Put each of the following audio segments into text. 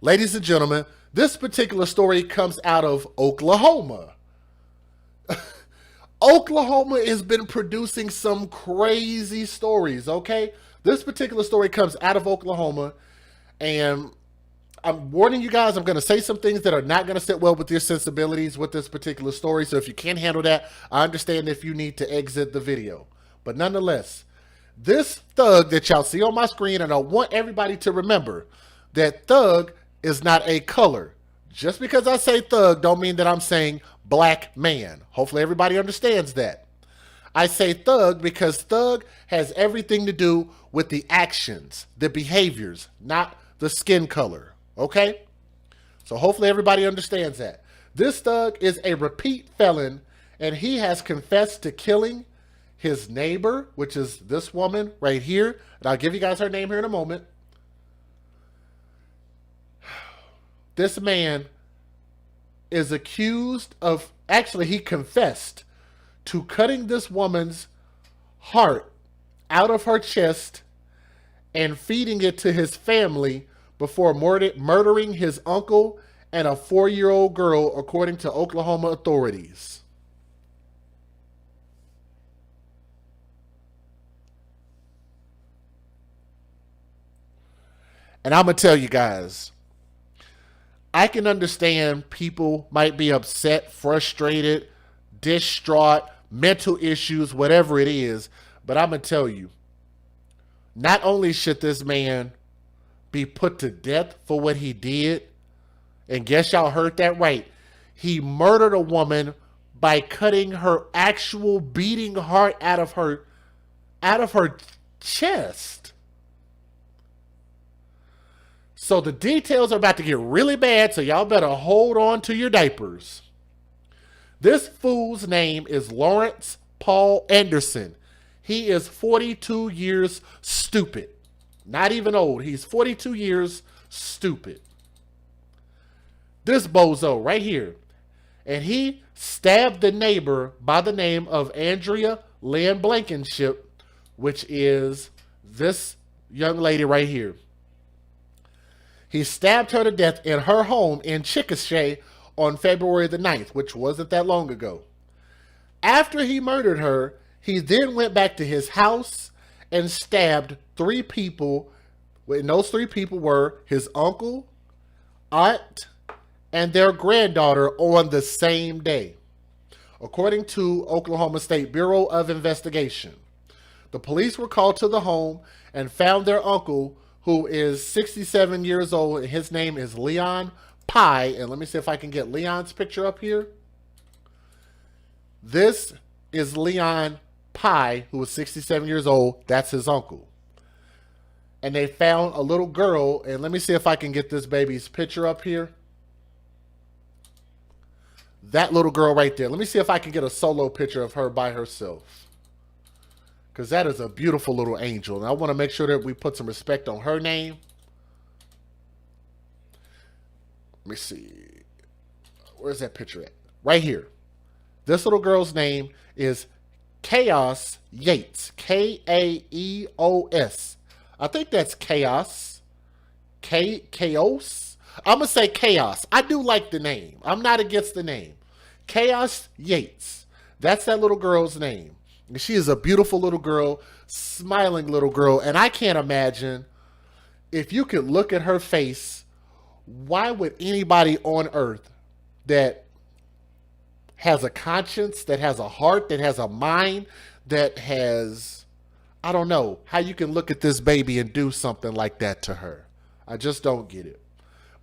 Ladies and gentlemen, this particular story comes out of Oklahoma. Oklahoma has been producing some crazy stories, okay? This particular story comes out of Oklahoma, and I'm warning you guys, I'm going to say some things that are not going to sit well with your sensibilities with this particular story. So if you can't handle that, I understand if you need to exit the video. But nonetheless, this thug that y'all see on my screen, and I want everybody to remember that thug is not a color. Just because I say thug don't mean that I'm saying black man. Hopefully everybody understands that. I say thug because thug has everything to do with the actions, the behaviors, not the skin color. Okay? So hopefully everybody understands that. This thug is a repeat felon, and he has confessed to killing his neighbor, which is this woman right here. And I'll give you guys her name here in a moment. This man is accused of, actually he confessed to cutting this woman's heart out of her chest and feeding it to his family before murdering his uncle and a 4-year-old girl, according to Oklahoma authorities. And I'm going to tell you guys, I can understand people might be upset, frustrated, distraught, mental issues, whatever it is. But I'm going to tell you, not only should this man be put to death for what he did, and guess y'all heard that right, he murdered a woman by cutting her actual beating heart out of her chest. So the details are about to get really bad, so y'all better hold on to your diapers. This fool's name is Lawrence Paul Anderson. He is 42 years stupid. Not even old. He's 42 years stupid. This bozo right here. And he stabbed the neighbor by the name of Andrea Lynn Blankenship, which is this young lady right here. He stabbed her to death in her home in Chickasha on February the 9th, which wasn't that long ago. After he murdered her, he then went back to his house and stabbed 3 people. And those 3 people were his uncle, aunt, and their granddaughter on the same day, according to Oklahoma State Bureau of Investigation. The police were called to the home and found their uncle, who is 67 years old, and his name is Leon Pye. And let me see if I can get Leon's picture up here. This is Leon Pye, who is 67 years old. That's his uncle. And they found a little girl, and let me see if I can get this baby's picture up here. That little girl right there. Let me see if I can get a solo picture of her by herself, because that is a beautiful little angel. And I want to make sure that we put some respect on her name. Let me see. Where's that picture at? Right here. This little girl's name is Chaos Yates. K-A-E-O-S. I think that's Chaos. Chaos? I'm going to say Chaos. I do like the name. I'm not against the name. Chaos Yates. That's that little girl's name. She is a beautiful little girl, smiling little girl. And I can't imagine, if you could look at her face, why would anybody on earth that has a conscience, that has a heart, that has a mind, that has, I don't know, how you can look at this baby and do something like that to her. I just don't get it.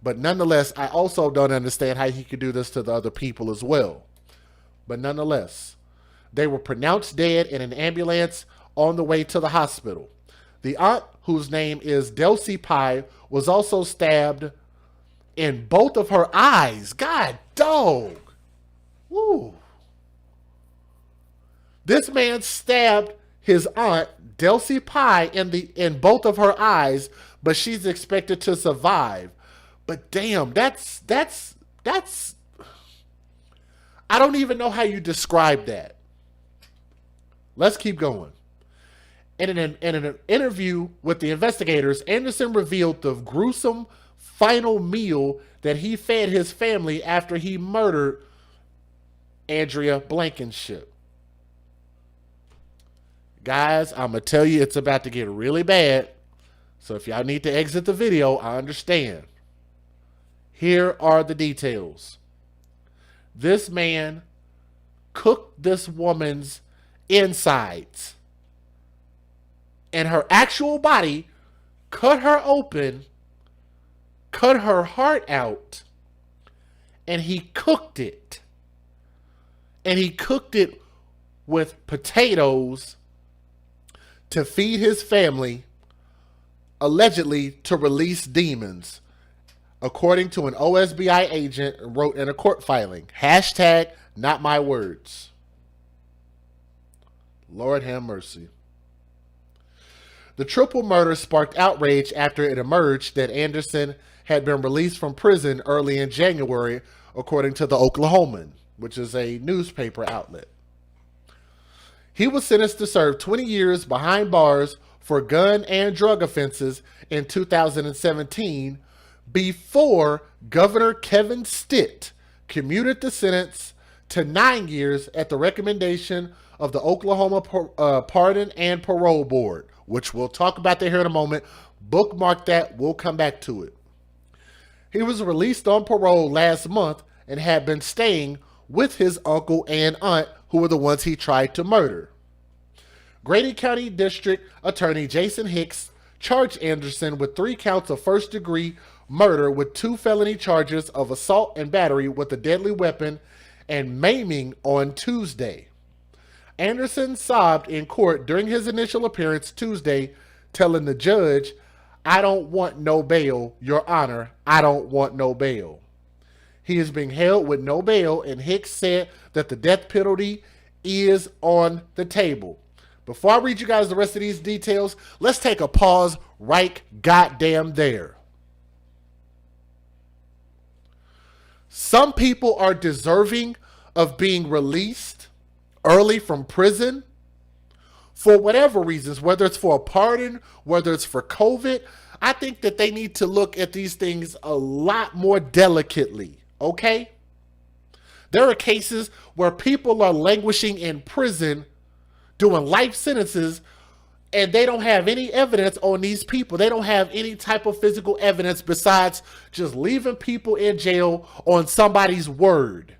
But nonetheless, I also don't understand how he could do this to the other people as well. But nonetheless, they were pronounced dead in an ambulance on the way to the hospital. The aunt, whose name is Delcy Pye, was also stabbed in both of her eyes. God dog. Woo. This man stabbed his aunt, Delcy Pye, in both of her eyes, but she's expected to survive. But damn, that's I don't even know how you describe that. Let's keep going. In an interview with the investigators, Anderson revealed the gruesome final meal that he fed his family after he murdered Andrea Blankenship. Guys, I'm going to tell you it's about to get really bad. So if y'all need to exit the video, I understand. Here are the details. This man cooked this woman's insides and her actual body, cut her open, cut her heart out, and he cooked it. And he cooked it with potatoes to feed his family, allegedly to release demons, according to an OSBI agent wrote in a court filing. Hashtag not my words. Lord have mercy. The triple murder sparked outrage after it emerged that Anderson had been released from prison early in January, according to the Oklahoman, which is a newspaper outlet. He was sentenced to serve 20 years behind bars for gun and drug offenses in 2017 before Governor Kevin Stitt commuted the sentence to 9 years at the recommendation of the Oklahoma Pardon and Parole Board, which we'll talk about that here in a moment. Bookmark that. We'll come back to it. He was released on parole last month and had been staying with his uncle and aunt, who were the ones he tried to murder. Grady County District Attorney Jason Hicks charged Anderson with 3 counts of first-degree murder with 2 felony charges of assault and battery with a deadly weapon and maiming on Tuesday. Anderson sobbed in court during his initial appearance Tuesday, telling the judge, "I don't want no bail, Your Honor, I don't want no bail." He is being held with no bail, and Hicks said that the death penalty is on the table. Before I read you guys the rest of these details, let's take a pause right goddamn there. Some people are deserving of being released early from prison for whatever reasons, whether it's for a pardon, whether it's for COVID. I think that they need to look at these things a lot more delicately. Okay? There are cases where people are languishing in prison doing life sentences and they don't have any evidence on these people. They don't have any type of physical evidence besides just leaving people in jail on somebody's word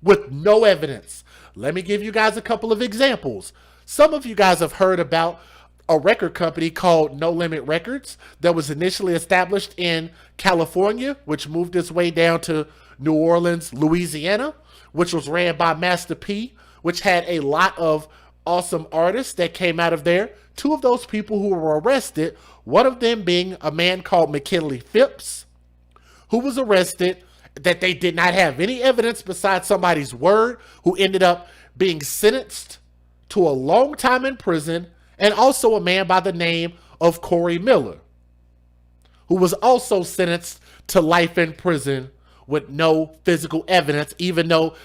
with no evidence. Let me give you guys a couple of examples. Some of you guys have heard about a record company called No Limit Records that was initially established in California, which moved its way down to New Orleans, Louisiana, which was ran by Master P, which had a lot of awesome artists that came out of there. 2 of those people who were arrested, one of them being a man called McKinley Phipps, who was arrested that they did not have any evidence besides somebody's word, who ended up being sentenced to a long time in prison, and also a man by the name of Corey Miller, who was also sentenced to life in prison with no physical evidence, even though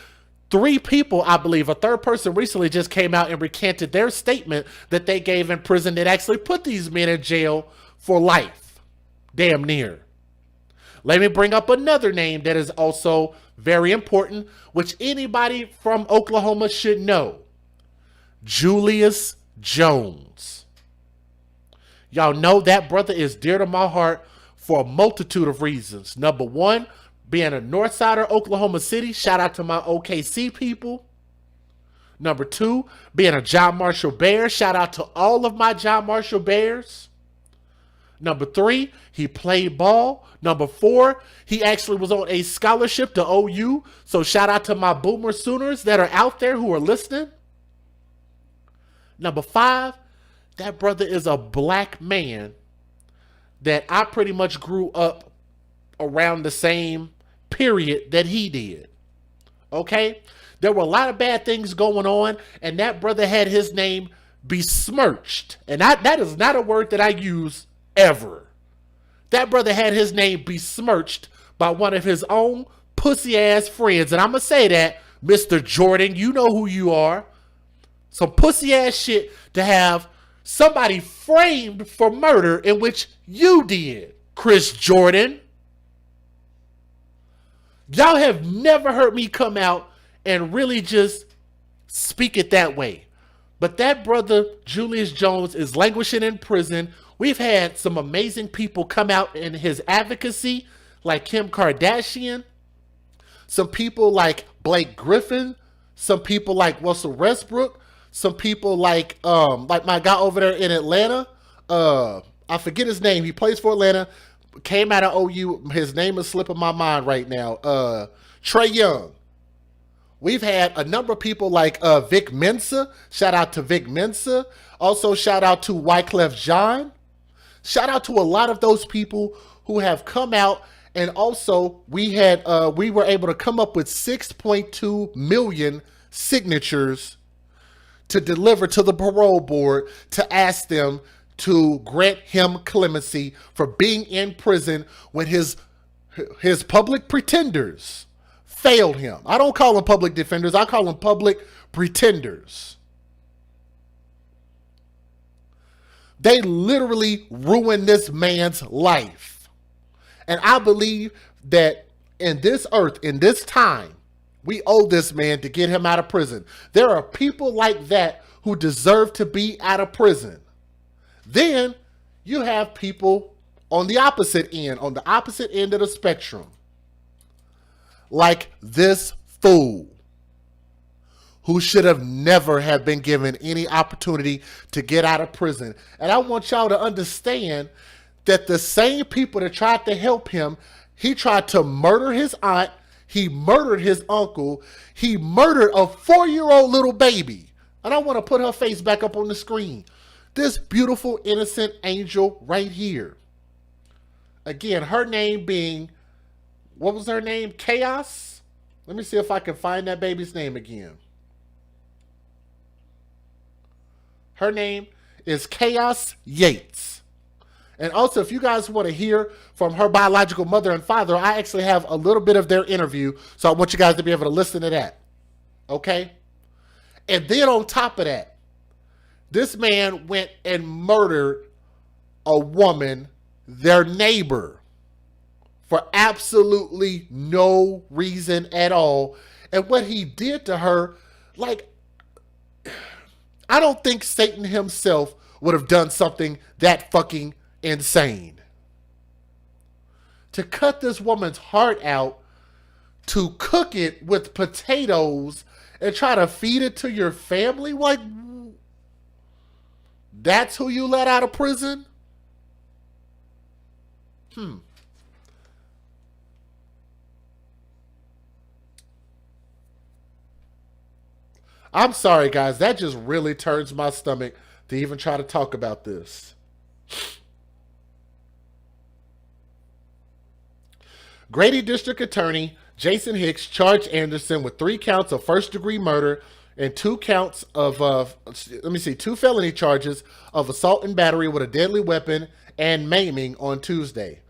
3 people, I believe, a third person recently just came out and recanted their statement that they gave in prison that actually put these men in jail for life. Damn near. Let me bring up another name that is also very important, which anybody from Oklahoma should know. Julius Jones. Y'all know that brother is dear to my heart for a multitude of reasons. Number 1, being a North Sider, Oklahoma City. Shout out to my OKC people. Number 2, being a John Marshall Bear. Shout out to all of my John Marshall Bears. Number 3, he played ball. Number 4, he actually was on a scholarship to OU. So shout out to my Boomer Sooners that are out there who are listening. Number 5, that brother is a black man that I pretty much grew up around the same period that he did. Okay? There were a lot of bad things going on, and that brother had his name besmirched. And that is not a word that I use ever. That brother had his name besmirched by one of his own pussy ass friends. And I'm going to say that, Mr. Jordan, you know who you are. Some pussy ass shit to have somebody framed for murder in which you did. Chris Jordan. Y'all have never heard me come out and really just speak it that way. But that brother, Julius Jones, is languishing in prison. We've had some amazing people come out in his advocacy, like Kim Kardashian, some people like Blake Griffin, some people like Russell Westbrook, some people like my guy over there in Atlanta. I forget his name. He plays for Atlanta. Came out of OU. His name is slipping my mind right now. Trae Young. We've had a number of people like Vic Mensa. Shout out to Vic Mensa. Also, shout out to Wyclef Jean. Shout out to a lot of those people who have come out. And also, we were able to come up with 6.2 million signatures to deliver to the parole board to ask them to grant him clemency for being in prison when his public pretenders failed him. I don't call them public defenders. I call them public pretenders. They literally ruined this man's life. And I believe that in this earth, in this time, we owe this man to get him out of prison. There are people like that who deserve to be out of prison. Then you have people on the opposite end of the spectrum, like this fool who should have never have been given any opportunity to get out of prison. And I want y'all to understand that the same people that tried to help him, he tried to murder his aunt, he murdered his uncle, he murdered a 4-year-old little baby. And I want to put her face back up on the screen. This beautiful, innocent angel right here. Again, her name being, what was her name? Chaos? Let me see if I can find that baby's name again. Her name is Chaos Yates. And also, if you guys want to hear from her biological mother and father, I actually have a little bit of their interview. So I want you guys to be able to listen to that. Okay? And then on top of that, this man went and murdered a woman, their neighbor, for absolutely no reason at all. And what he did to her, like, I don't think Satan himself would have done something that fucking insane. To cut this woman's heart out, to cook it with potatoes and try to feed it to your family, like, that's who you let out of prison? I'm sorry, guys. That just really turns my stomach to even try to talk about this. Grady District Attorney Jason Hicks charged Anderson with 3 counts of first-degree murder and 2 counts of, 2 felony charges of assault and battery with a deadly weapon and maiming on Tuesday.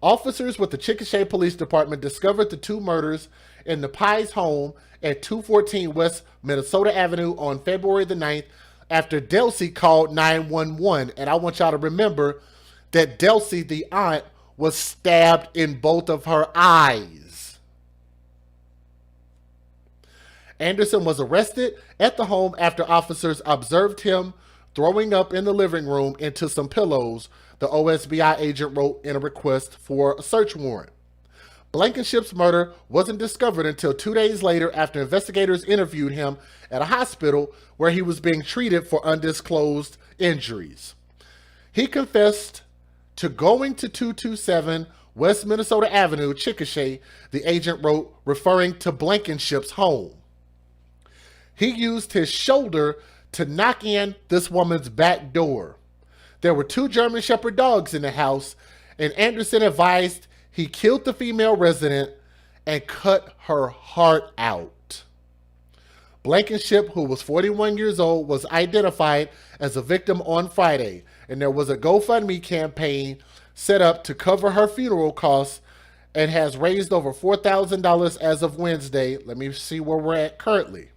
Officers with the Chickasha Police Department discovered the 2 murders in the Pies home at 214 West Minnesota Avenue on February the 9th after Delcy called 911. And I want y'all to remember that Delcy, the aunt, was stabbed in both of her eyes. Anderson was arrested at the home after officers observed him throwing up in the living room into some pillows, the OSBI agent wrote in a request for a search warrant. Blankenship's murder wasn't discovered until 2 days later after investigators interviewed him at a hospital where he was being treated for undisclosed injuries. He confessed to going to 227 West Minnesota Avenue, Chickasha, the agent wrote, referring to Blankenship's home. He used his shoulder to knock in this woman's back door. There were 2 German Shepherd dogs in the house, and Anderson advised he killed the female resident and cut her heart out. Blankenship, who was 41 years old, was identified as a victim on Friday, and there was a GoFundMe campaign set up to cover her funeral costs and has raised over $4,000 as of Wednesday. Let me see where we're at currently.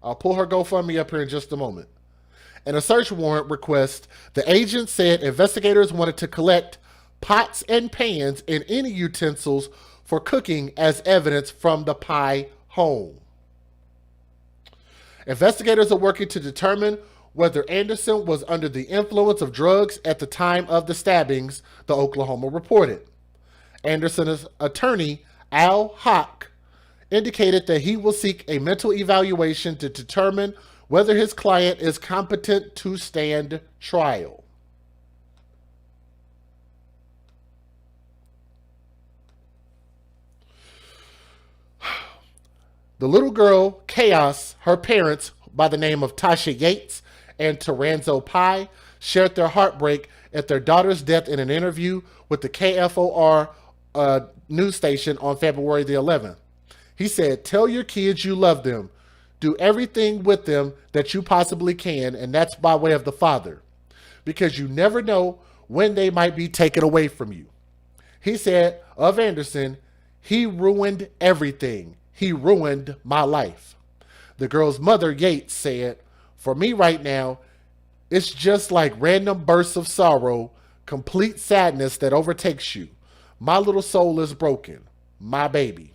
I'll pull her GoFundMe up here in just a moment. In a search warrant request, the agent said investigators wanted to collect pots and pans and any utensils for cooking as evidence from the Pye home. Investigators are working to determine whether Anderson was under the influence of drugs at the time of the stabbings, the Oklahoma reported. Anderson's attorney, Al Hock, indicated that he will seek a mental evaluation to determine whether his client is competent to stand trial. The little girl, Chaos, her parents, by the name of Tasha Yates and Teranzo Pye, shared their heartbreak at their daughter's death in an interview with the KFOR news station on February the 11th. He said, "Tell your kids you love them. Do everything with them that you possibly can," and that's by way of the father, "because you never know when they might be taken away from you." He said of Anderson, "He ruined everything. He ruined my life." The girl's mother, Yates, said, "For me right now, it's just like random bursts of sorrow, complete sadness that overtakes you. My little soul is broken. My baby."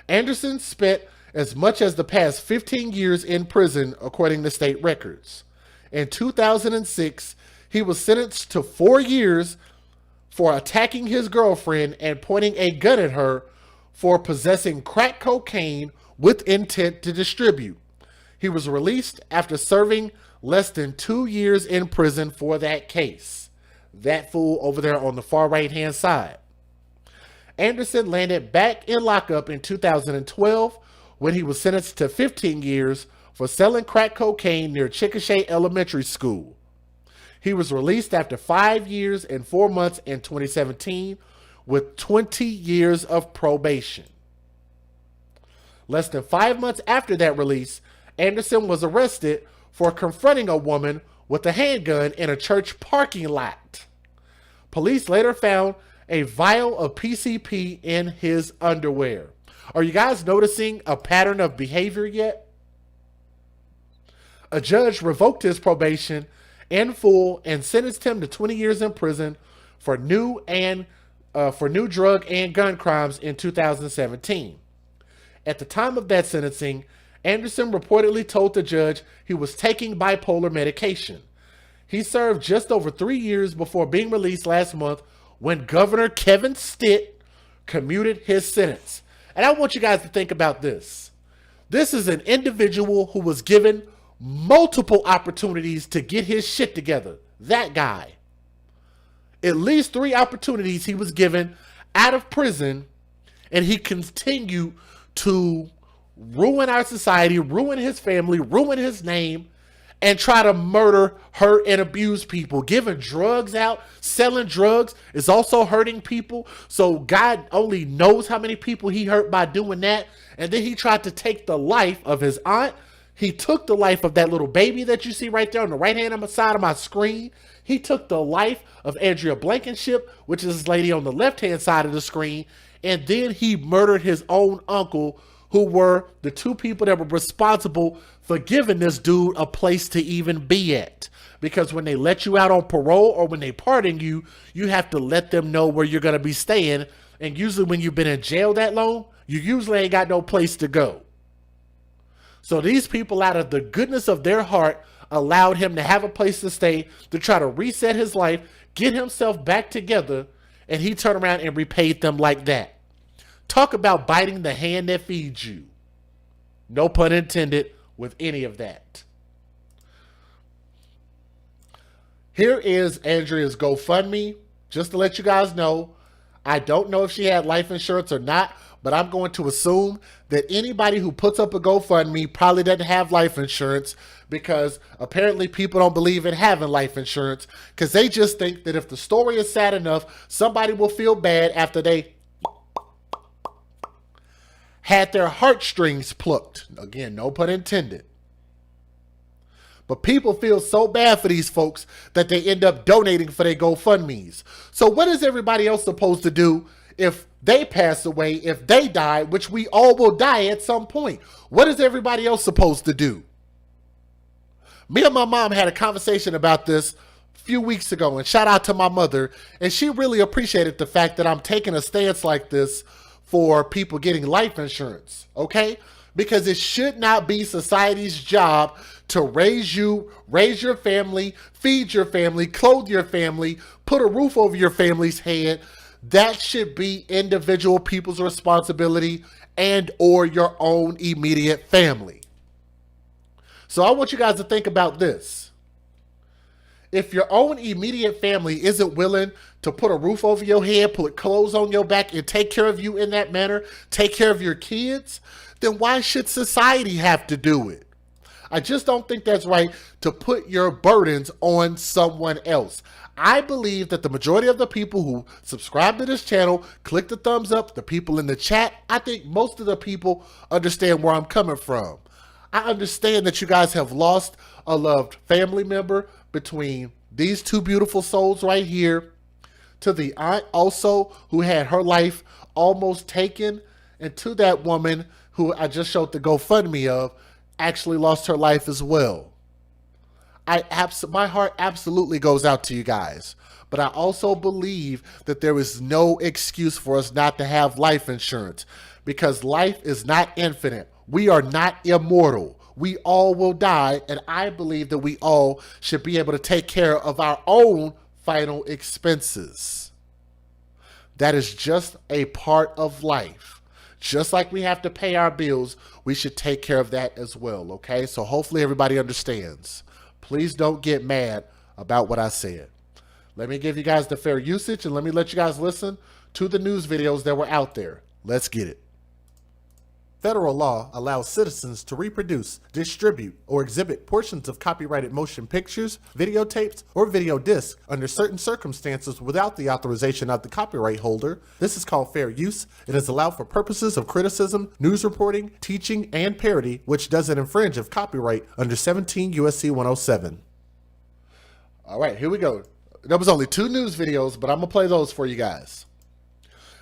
Anderson spent as much as the past 15 years in prison, according to state records. In 2006, he was sentenced to 4 years for attacking his girlfriend and pointing a gun at her for possessing crack cocaine with intent to distribute. He was released after serving less than 2 years in prison for that case. That fool over there on the far right-hand side. Anderson landed back in lockup in 2012 when he was sentenced to 15 years for selling crack cocaine near Chickasha Elementary School. He was released after 5 years and 4 months in 2017 with 20 years of probation. Less than 5 months after that release, Anderson was arrested for confronting a woman with a handgun in a church parking lot. Police later found a vial of PCP in his underwear. Are you guys noticing a pattern of behavior yet? A judge revoked his probation in full and sentenced him to 20 years in prison for new drug and gun crimes in 2017. At the time of that sentencing, Anderson reportedly told the judge he was taking bipolar medication. He served just over 3 years before being released last month when Governor Kevin Stitt commuted his sentence. And I want you guys to think about this. This is an individual who was given multiple opportunities to get his shit together. That guy. At least 3 opportunities he was given out of prison, and he continued to ruin our society, ruin his family, ruin his name, and try to murder, hurt, and abuse people. Giving drugs out, selling drugs is also hurting people. So God only knows how many people he hurt by doing that. And then he tried to take the life of his aunt. He took the life of that little baby that you see right there on the right-hand side of my screen. He took the life of Andrea Blankenship, which is this lady on the left-hand side of the screen. And then he murdered his own uncle, who were the 2 people that were responsible for giving this dude a place to even be at. Because when they let you out on parole or when they pardon you, you have to let them know where you're going to be staying. And usually when you've been in jail that long, you usually ain't got no place to go. So these people, out of the goodness of their heart, allowed him to have a place to stay, to try to reset his life, get himself back together, and he turned around and repaid them like that. Talk about biting the hand that feeds you. No pun intended with any of that. Here is Andrea's GoFundMe. Just to let you guys know, I don't know if she had life insurance or not, but I'm going to assume that anybody who puts up a GoFundMe probably doesn't have life insurance, because apparently people don't believe in having life insurance, because they just think that if the story is sad enough, somebody will feel bad after they had their heartstrings plucked. Again, no pun intended. But people feel so bad for these folks that they end up donating for their GoFundMes. So what is everybody else supposed to do if they pass away, if they die, which we all will die at some point? What is everybody else supposed to do? Me and my mom had a conversation about this a few weeks ago, and shout out to my mother, and she really appreciated the fact that I'm taking a stance like this for people getting life insurance, okay? Because it should not be society's job to raise you, raise your family, feed your family, clothe your family, put a roof over your family's head. That should be individual people's responsibility and or your own immediate family. So I want you guys to think about this. If your own immediate family isn't willing to put a roof over your head, put clothes on your back, and take care of you in that manner, take care of your kids, then why should society have to do it? I just don't think that's right to put your burdens on someone else. I believe that the majority of the people who subscribe to this channel, click the thumbs up, the people in the chat, I think most of the people understand where I'm coming from. I understand that you guys have lost a loved family member between these two beautiful souls right here, to the aunt also who had her life almost taken, and to that woman who I just showed the GoFundMe of, actually lost her life as well. My heart absolutely goes out to you guys, but I also believe that there is no excuse for us not to have life insurance, because life is not infinite. We are not immortal. We all will die, and I believe that we all should be able to take care of our own final expenses. That is just a part of life. Just like we have to pay our bills, we should take care of that as well, okay? So hopefully everybody understands. Please don't get mad about what I said. Let me give you guys the fair usage, and let me let you guys listen to the news videos that were out there. Let's get it. Federal law allows citizens to reproduce, distribute, or exhibit portions of copyrighted motion pictures, videotapes, or video discs under certain circumstances without the authorization of the copyright holder. This is called fair use. It is allowed for purposes of criticism, news reporting, teaching, and parody, which doesn't infringe of copyright under 17 U.S.C. 107. All right, here we go. There was only 2 news videos, but I'm going to play those for you guys.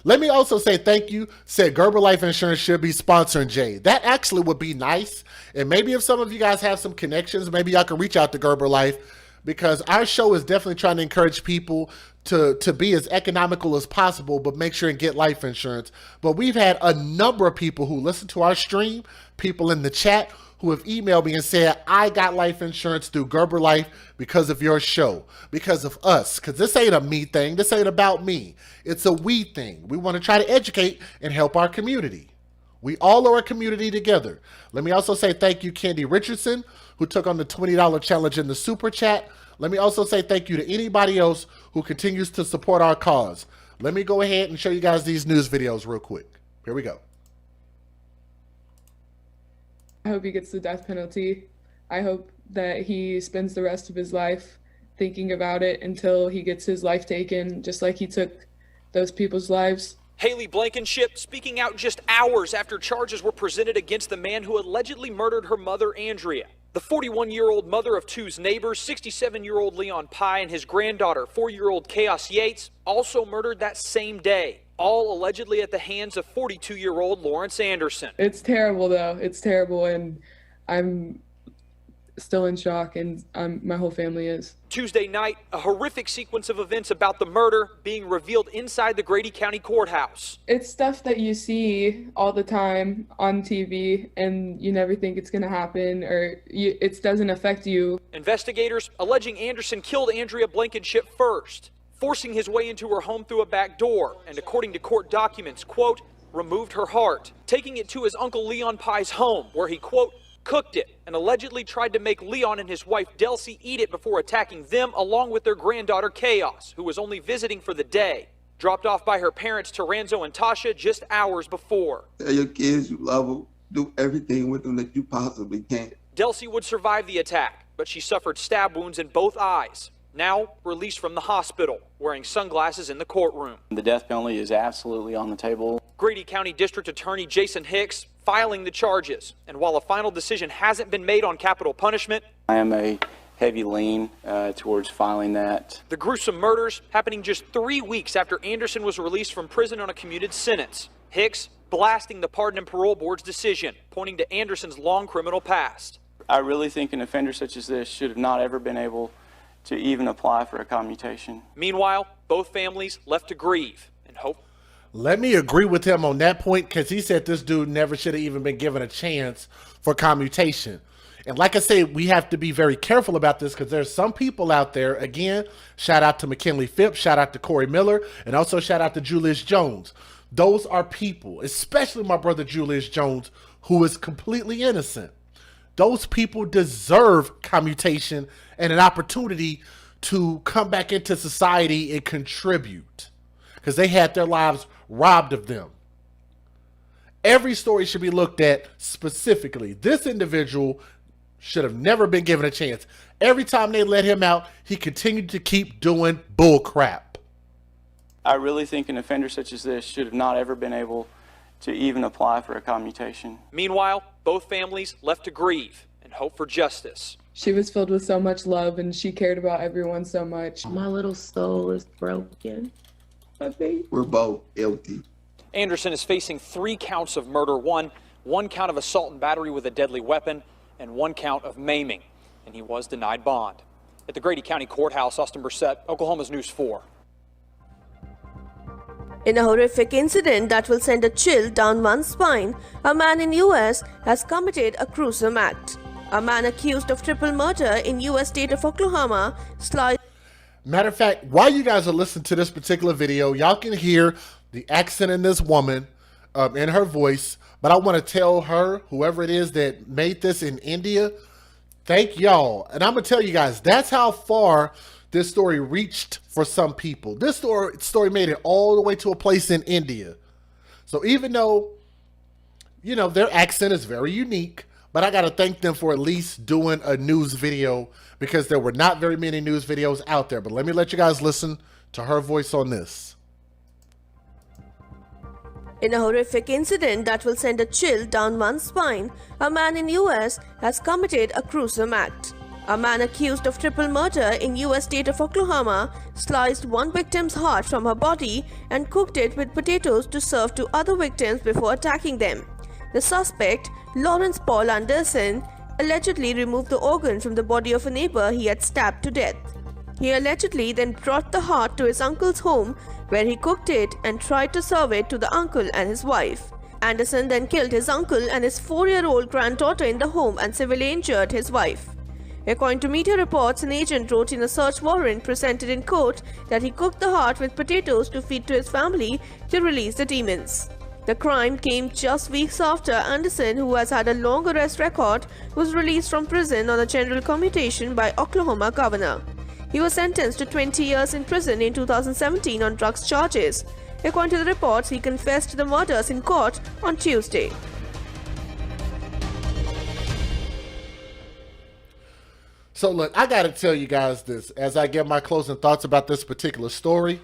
Let me also say thank you. Said Gerber Life Insurance should be sponsoring Jay. That actually would be nice. And maybe if some of you guys have some connections, maybe y'all can reach out to Gerber Life, because our show is definitely trying to encourage people to be as economical as possible, but make sure and get life insurance. But we've had a number of people who listen to our stream, people in the chat, who have emailed me and said, I got life insurance through Gerber Life because of your show, because of us. Because this ain't a me thing. This ain't about me. It's a we thing. We want to try to educate and help our community. We all are a community together. Let me also say thank you, Candy Richardson, who took on the $20 challenge in the super chat. Let me also say thank you to anybody else who continues to support our cause. Let me go ahead and show you guys these news videos real quick. Here we go. I hope he gets the death penalty. I hope that he spends the rest of his life thinking about it until he gets his life taken, just like he took those people's lives. Haley Blankenship speaking out just hours after charges were presented against the man who allegedly murdered her mother, Andrea. The 41-year-old mother of 2's neighbors, 67-year-old Leon Pye, and his granddaughter, 4-year-old Chaos Yates, also murdered that same day, all allegedly at the hands of 42-year-old Lawrence Anderson. It's terrible, though. It's terrible, and I'm still in shock, and my whole family is. Tuesday night, a horrific sequence of events about the murder being revealed inside the Grady County Courthouse. It's stuff that you see all the time on TV, and you never think it's going to happen, or it doesn't affect you. Investigators alleging Anderson killed Andrea Blankenship first, forcing his way into her home through a back door, and according to court documents, quote, removed her heart, taking it to his uncle Leon Pye's home, where he, quote, cooked it, and allegedly tried to make Leon and his wife Delcy eat it before attacking them along with their granddaughter Chaos, who was only visiting for the day, dropped off by her parents Toranzo and Tasha just hours before. Tell your kids you love them, do everything with them that you possibly can. Delcy would survive the attack, but she suffered stab wounds in both eyes, now released from the hospital, wearing sunglasses in the courtroom. The death penalty is absolutely on the table. Grady County District Attorney Jason Hicks filing the charges, and while a final decision hasn't been made on capital punishment, I am a heavy lean towards filing that. The gruesome murders happening just 3 weeks after Anderson was released from prison on a commuted sentence. Hicks blasting the Pardon and Parole Board's decision, pointing to Anderson's long criminal past. I really think an offender such as this should have not ever been able to even apply for a commutation. Meanwhile, both families left to grieve and hope. Let me agree with him on that point, because he said this dude never should have even been given a chance for commutation. And like I said, we have to be very careful about this, because there's some people out there, again, shout out to McKinley Phipps, shout out to Corey Miller, and also shout out to Julius Jones. Those are people, especially my brother Julius Jones, who is completely innocent. Those people deserve commutation and an opportunity to come back into society and contribute, because they had their lives robbed of them. Every story should be looked at specifically. This individual should have never been given a chance. Every time they let him out, he continued to keep doing bull crap. I really think an offender such as this should have not ever been able to even apply for a commutation. Meanwhile, both families left to grieve and hope for justice. She was filled with so much love and she cared about everyone so much. My little soul is broken. I think. We're both guilty. Anderson is facing 3 counts of murder, one count of assault and battery with a deadly weapon, and 1 count of maiming, and he was denied bond. At the Grady County Courthouse, Austin Brissett, Oklahoma's News 4. In a horrific incident that will send a chill down one's spine, a man in US has committed a gruesome act. A man accused of triple murder in US state of Oklahoma sliced. Matter of fact, while you guys are listening to this particular video, y'all can hear the accent in this woman, in her voice. But I want to tell her, whoever it is that made this in India, thank y'all. And I'm going to tell you guys, that's how far this story reached for some people. This story made it all the way to a place in India. So even though, you know, their accent is very unique, but I got to thank them for at least doing a news video, because there were not very many news videos out there. But let me let you guys listen to her voice on this. In a horrific incident that will send a chill down one's spine, a man in US has committed a gruesome act. A man accused of triple murder in US state of Oklahoma sliced one victim's heart from her body and cooked it with potatoes to serve to other victims before attacking them. The suspect, Lawrence Paul Anderson, allegedly removed the organ from the body of a neighbor he had stabbed to death. He allegedly then brought the heart to his uncle's home, where he cooked it and tried to serve it to the uncle and his wife. Anderson then killed his uncle and his 4-year-old granddaughter in the home and severely injured his wife. According to media reports, an agent wrote in a search warrant presented in court that he cooked the heart with potatoes to feed to his family to release the demons. The crime came just weeks after Anderson, who has had a long arrest record, was released from prison on a general commutation by Oklahoma governor. He was sentenced to 20 years in prison in 2017 on drugs charges. According to the reports, he confessed to the murders in court on Tuesday. So look, I got to tell you guys this as I give my closing thoughts about this particular story.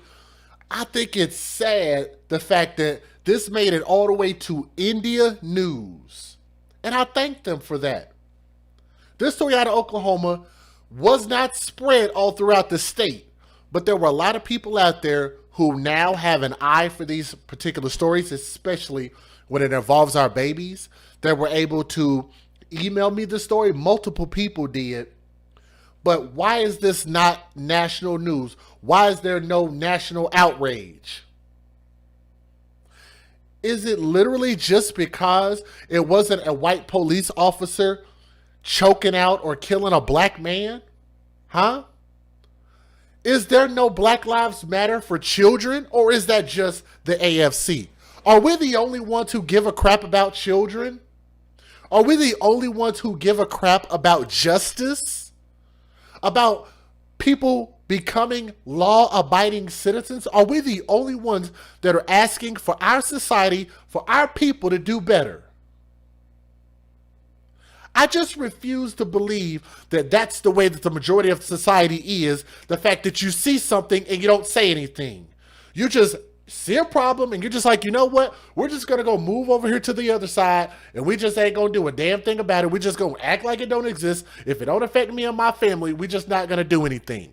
I think it's sad, the fact that this made it all the way to India news. And I thank them for that. This story out of Oklahoma was not spread all throughout the state, but there were a lot of people out there who now have an eye for these particular stories, especially when it involves our babies. They were able to email me the story. Multiple people did. But why is this not national news? Why is there no national outrage? Is it literally just because it wasn't a white police officer choking out or killing a black man? Huh? Is there no Black Lives Matter for children, or is that just the AFC? Are we the only ones who give a crap about children? Are we the only ones who give a crap about justice? About people becoming law-abiding citizens? Are we the only ones that are asking for our society, for our people to do better? I just refuse to believe that that's the way that the majority of society is. The fact that you see something and you don't say anything. You just see a problem and you're just like, you know what? We're just going to go move over here to the other side and we just ain't going to do a damn thing about it. We just going to act like it don't exist. If it don't affect me and my family, we just not going to do anything.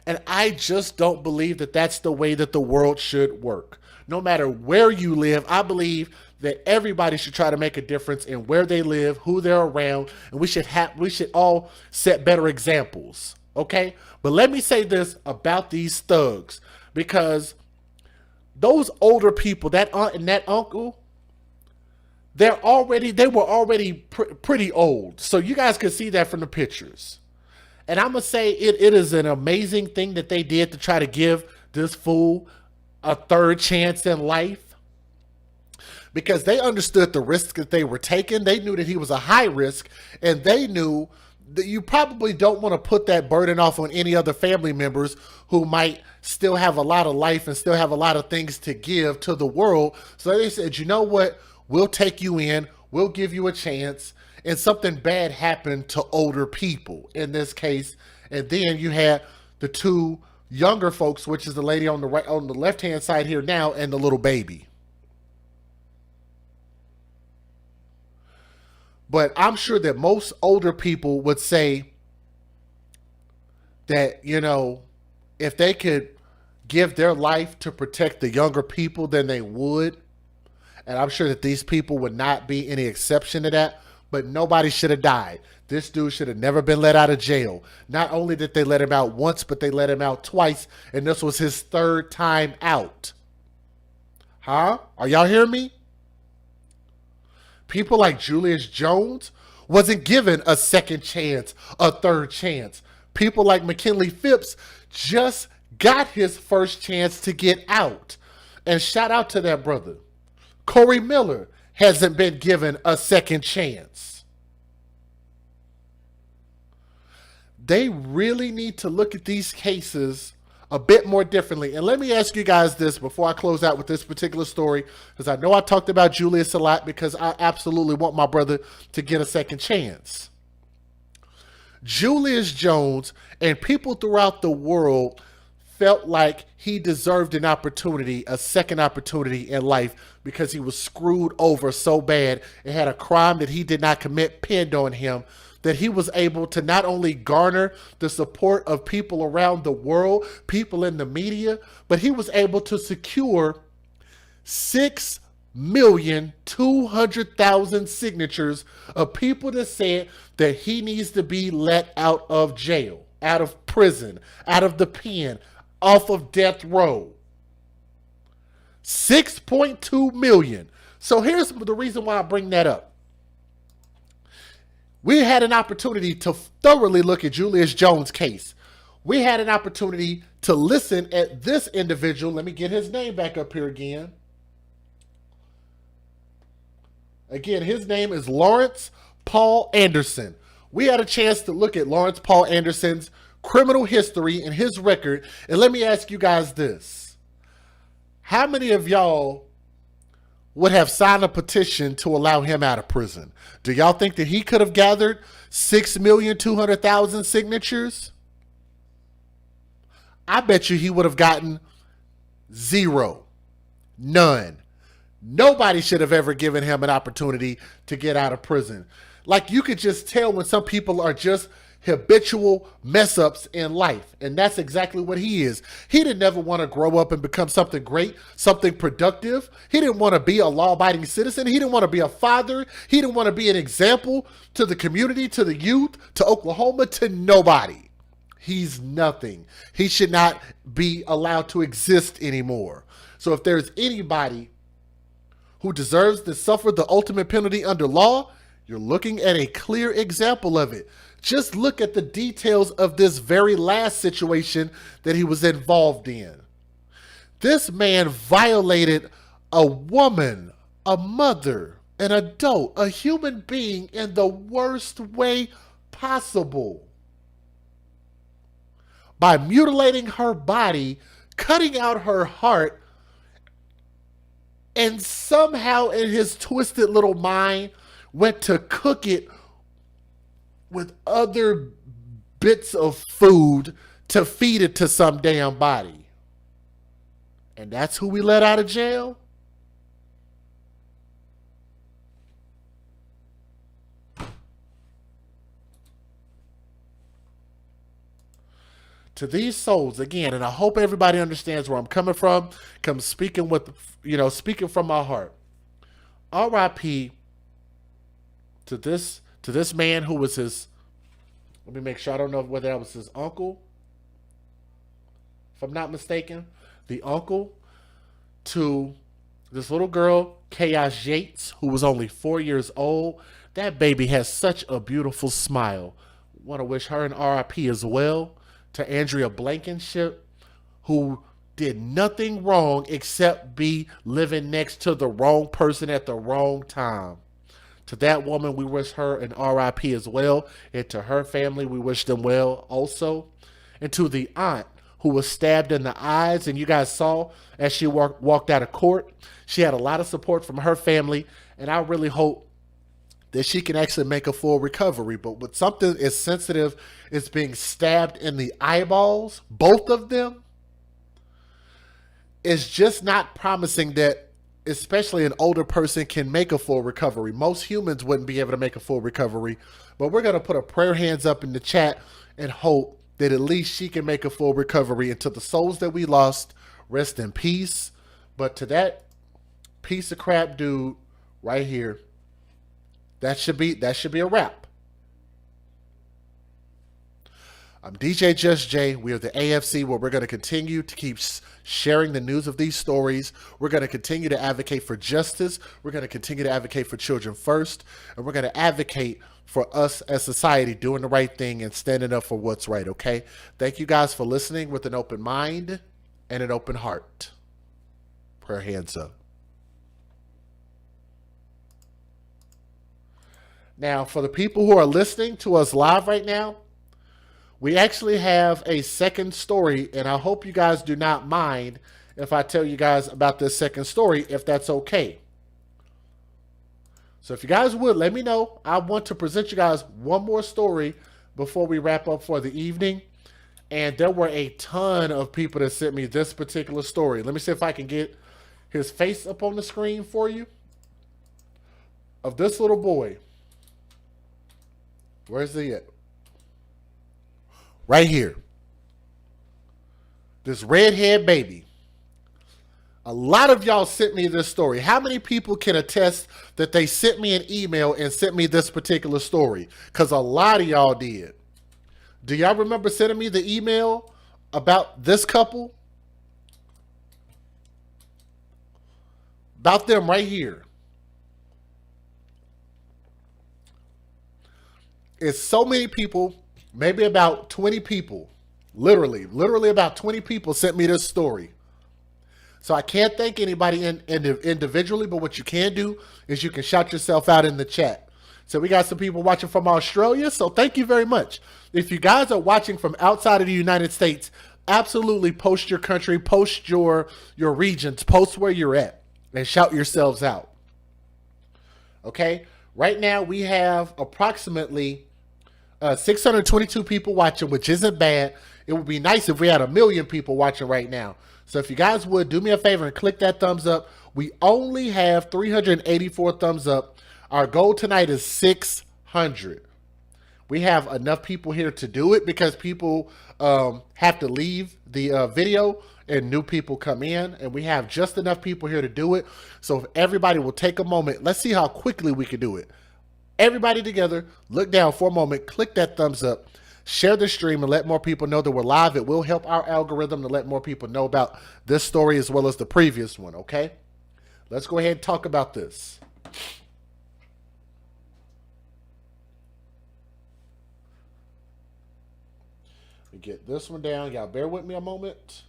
And I just don't believe that that's the way that the world should work. No matter where you live, I believe that everybody should try to make a difference in where they live, who they're around, and we should all set better examples. Okay? But let me say this about these thugs, because those older people, that aunt and that uncle, they were already pretty old. So you guys can see that from the pictures. And I'm going to say it is an amazing thing that they did to try to give this fool a third chance in life, because they understood the risk that they were taking. They knew that he was a high risk, and they knew that you probably don't want to put that burden off on any other family members who might still have a lot of life and still have a lot of things to give to the world. So they said, you know what? We'll take you in. We'll give you a chance. And something bad happened to older people in this case. And then you had the two younger folks, which is the lady on the right, on the left-hand side here now, and the little baby. But I'm sure that most older people would say that, you know, if they could give their life to protect the younger people, then they would. And I'm sure that these people would not be any exception to that. But nobody should have died. This dude should have never been let out of jail. Not only did they let him out once, but they let him out twice. And this was his third time out. Huh? Are y'all hearing me? People like Julius Jones wasn't given a second chance, a third chance. People like McKinley Phipps just got his first chance to get out. And shout out to that brother. Corey Miller hasn't been given a second chance. They really need to look at these cases a bit more differently. And let me ask you guys this before I close out with this particular story, because I know I talked about Julius a lot, because I absolutely want my brother to get a second chance. Julius Jones and people throughout the world felt like he deserved an opportunity, a second opportunity in life, because he was screwed over so bad and had a crime that he did not commit pinned on him, that he was able to not only garner the support of people around the world, people in the media, but he was able to secure 6,200,000 signatures of people that said that he needs to be let out of jail, out of prison, out of the pen, off of death row. 6.2 million. So here's the reason why I bring that up. We had an opportunity to thoroughly look at Julius Jones' case. We had an opportunity to listen at this individual. Let me get his name back up here again. Again, his name is Lawrence Paul Anderson. We had a chance to look at Lawrence Paul Anderson's criminal history and his record. And let me ask you guys this. How many of y'all would have signed a petition to allow him out of prison? Do y'all think that he could have gathered 6,200,000 signatures? I bet you he would have gotten 0. None. Nobody should have ever given him an opportunity to get out of prison. Like, you could just tell when some people are just habitual mess ups in life. And that's exactly what he is. He didn't ever want to grow up and become something great, something productive. He didn't want to be a law-abiding citizen. He didn't want to be a father. He didn't want to be an example to the community, to the youth, to Oklahoma, to nobody. He's nothing. He should not be allowed to exist anymore. So if there's anybody who deserves to suffer the ultimate penalty under law, you're looking at a clear example of it. Just look at the details of this very last situation that he was involved in. This man violated a woman, a mother, an adult, a human being in the worst way possible by mutilating her body, cutting out her heart, and somehow in his twisted little mind went to cook it with other bits of food to feed it to some damn body. And that's who we let out of jail? To these souls, again, and I hope everybody understands where I'm coming from, speaking from my heart. R.I.P. to this man who was his, let me make sure, I don't know whether that was his uncle, if I'm not mistaken, the uncle to this little girl, Chaos Yates, who was only 4 years old. That baby has such a beautiful smile. Want to wish her an RIP as well. To Andrea Blankenship, who did nothing wrong except be living next to the wrong person at the wrong time. To that woman, we wish her an RIP as well. And to her family, we wish them well also. And to the aunt who was stabbed in the eyes, and you guys saw as she walked out of court, she had a lot of support from her family, and I really hope that she can actually make a full recovery. But with something as sensitive as being stabbed in the eyeballs, both of them, is just not promising that especially an older person can make a full recovery. Most humans wouldn't be able to make a full recovery, but we're going to put a prayer hands up in the chat and hope that at least she can make a full recovery. And to the souls that we lost, rest in peace. But to that piece of crap dude right here, that should be a wrap. I'm DJ Just Jay. We are the AFC, where we're going to continue to keep sharing the news of these stories. We're going to continue to advocate for justice. We're going to continue to advocate for children first. And we're going to advocate for us as society doing the right thing and standing up for what's right, okay? Thank you guys for listening with an open mind and an open heart. Prayer hands up. Now, for the people who are listening to us live right now, we actually have a second story, and I hope you guys do not mind if I tell you guys about this second story, if that's okay. So if you guys would, let me know. I want to present you guys one more story before we wrap up for the evening. And there were a ton of people that sent me this particular story. Let me see if I can get his face up on the screen for you. Of this little boy. Where's he at? Right here. This redhead baby. A lot of y'all sent me this story. How many people can attest that they sent me an email and sent me this particular story? Because a lot of y'all did. Do y'all remember sending me the email about this couple? About them right here. It's so many people, maybe about 20 people, literally about 20 people sent me this story. So I can't thank anybody individually, but what you can do is you can shout yourself out in the chat. So we got some people watching from Australia, so thank you very much. If you guys are watching from outside of the United States, absolutely post your country, post your regions, post where you're at, and shout yourselves out. Okay? Right now we have approximately 622 people watching, which isn't bad. It would be nice if we had 1 million people watching right now. So if you guys would, do me a favor and click that thumbs up. We only have 384 thumbs up. Our goal tonight is 600. We have enough people here to do it because people have to leave the video and new people come in. And we have just enough people here to do it. So if everybody will take a moment, let's see how quickly we can do it. Everybody together, look down for a moment, click that thumbs up. Share the stream and let more people know that we're live. It will help our algorithm to let more people know about this story as well as the previous one, okay? Let's go ahead and talk about this. Let me get this one down. Y'all bear with me a moment.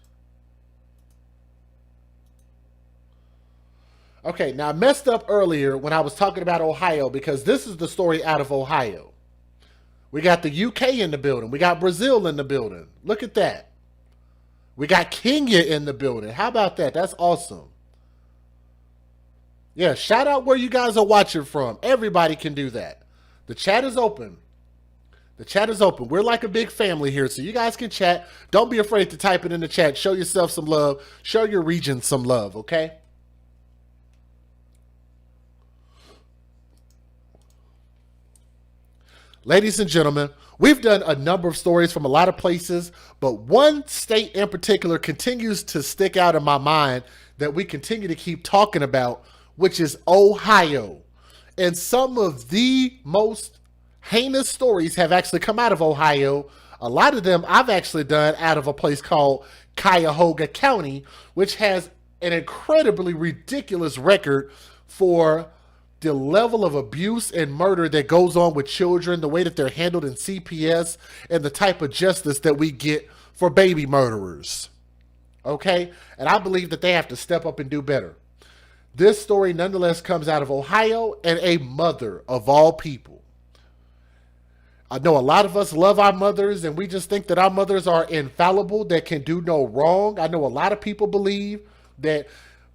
Okay, now I messed up earlier when I was talking about Ohio because this is the story out of Ohio. We got the UK in the building. We got Brazil in the building. Look at that. We got Kenya in the building. How about that? That's awesome. Yeah, shout out where you guys are watching from. Everybody can do that. The chat is open. The chat is open. We're like a big family here, so you guys can chat. Don't be afraid to type it in the chat. Show yourself some love. Show your region some love, okay? Ladies and gentlemen, we've done a number of stories from a lot of places, but one state in particular continues to stick out in my mind that we continue to keep talking about which is Ohio. And some of the most heinous stories have actually come out of Ohio. A lot of them I've actually done out of a place called Cuyahoga County, which has an incredibly ridiculous record for the level of abuse and murder that goes on with children, the way that they're handled in CPS, and the type of justice that we get for baby murderers. Okay? And I believe that they have to step up and do better. This story nonetheless comes out of Ohio, and a mother of all people. I know a lot of us love our mothers, and we just think that our mothers are infallible, that can do no wrong. I know a lot of people believe that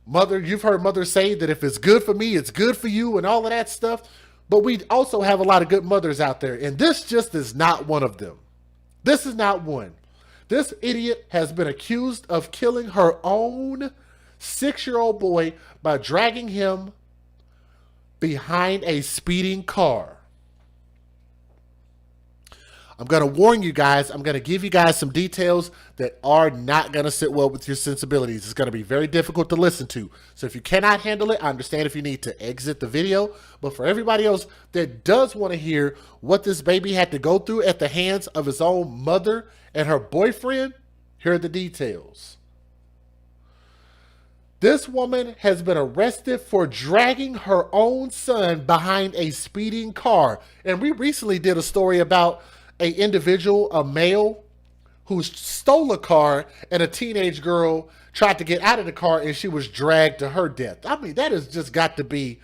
you've heard mothers say that if it's good for me, it's good for you, and all of that stuff. But we also have a lot of good mothers out there, and this just is not one of them. This is not one. This idiot has been accused of killing her own 6-year-old boy by dragging him behind a speeding car. I'm going to warn you guys, I'm going to give you guys some details that are not going to sit well with your sensibilities. It's going to be very difficult to listen to. So if you cannot handle it, I understand if you need to exit the video. But for everybody else that does want to hear what this baby had to go through at the hands of his own mother and her boyfriend, here are the details. This woman has been arrested for dragging her own son behind a speeding car. And we recently did a story about an individual, a male, who stole a car, and a teenage girl tried to get out of the car and she was dragged to her death. I mean, that has just got to be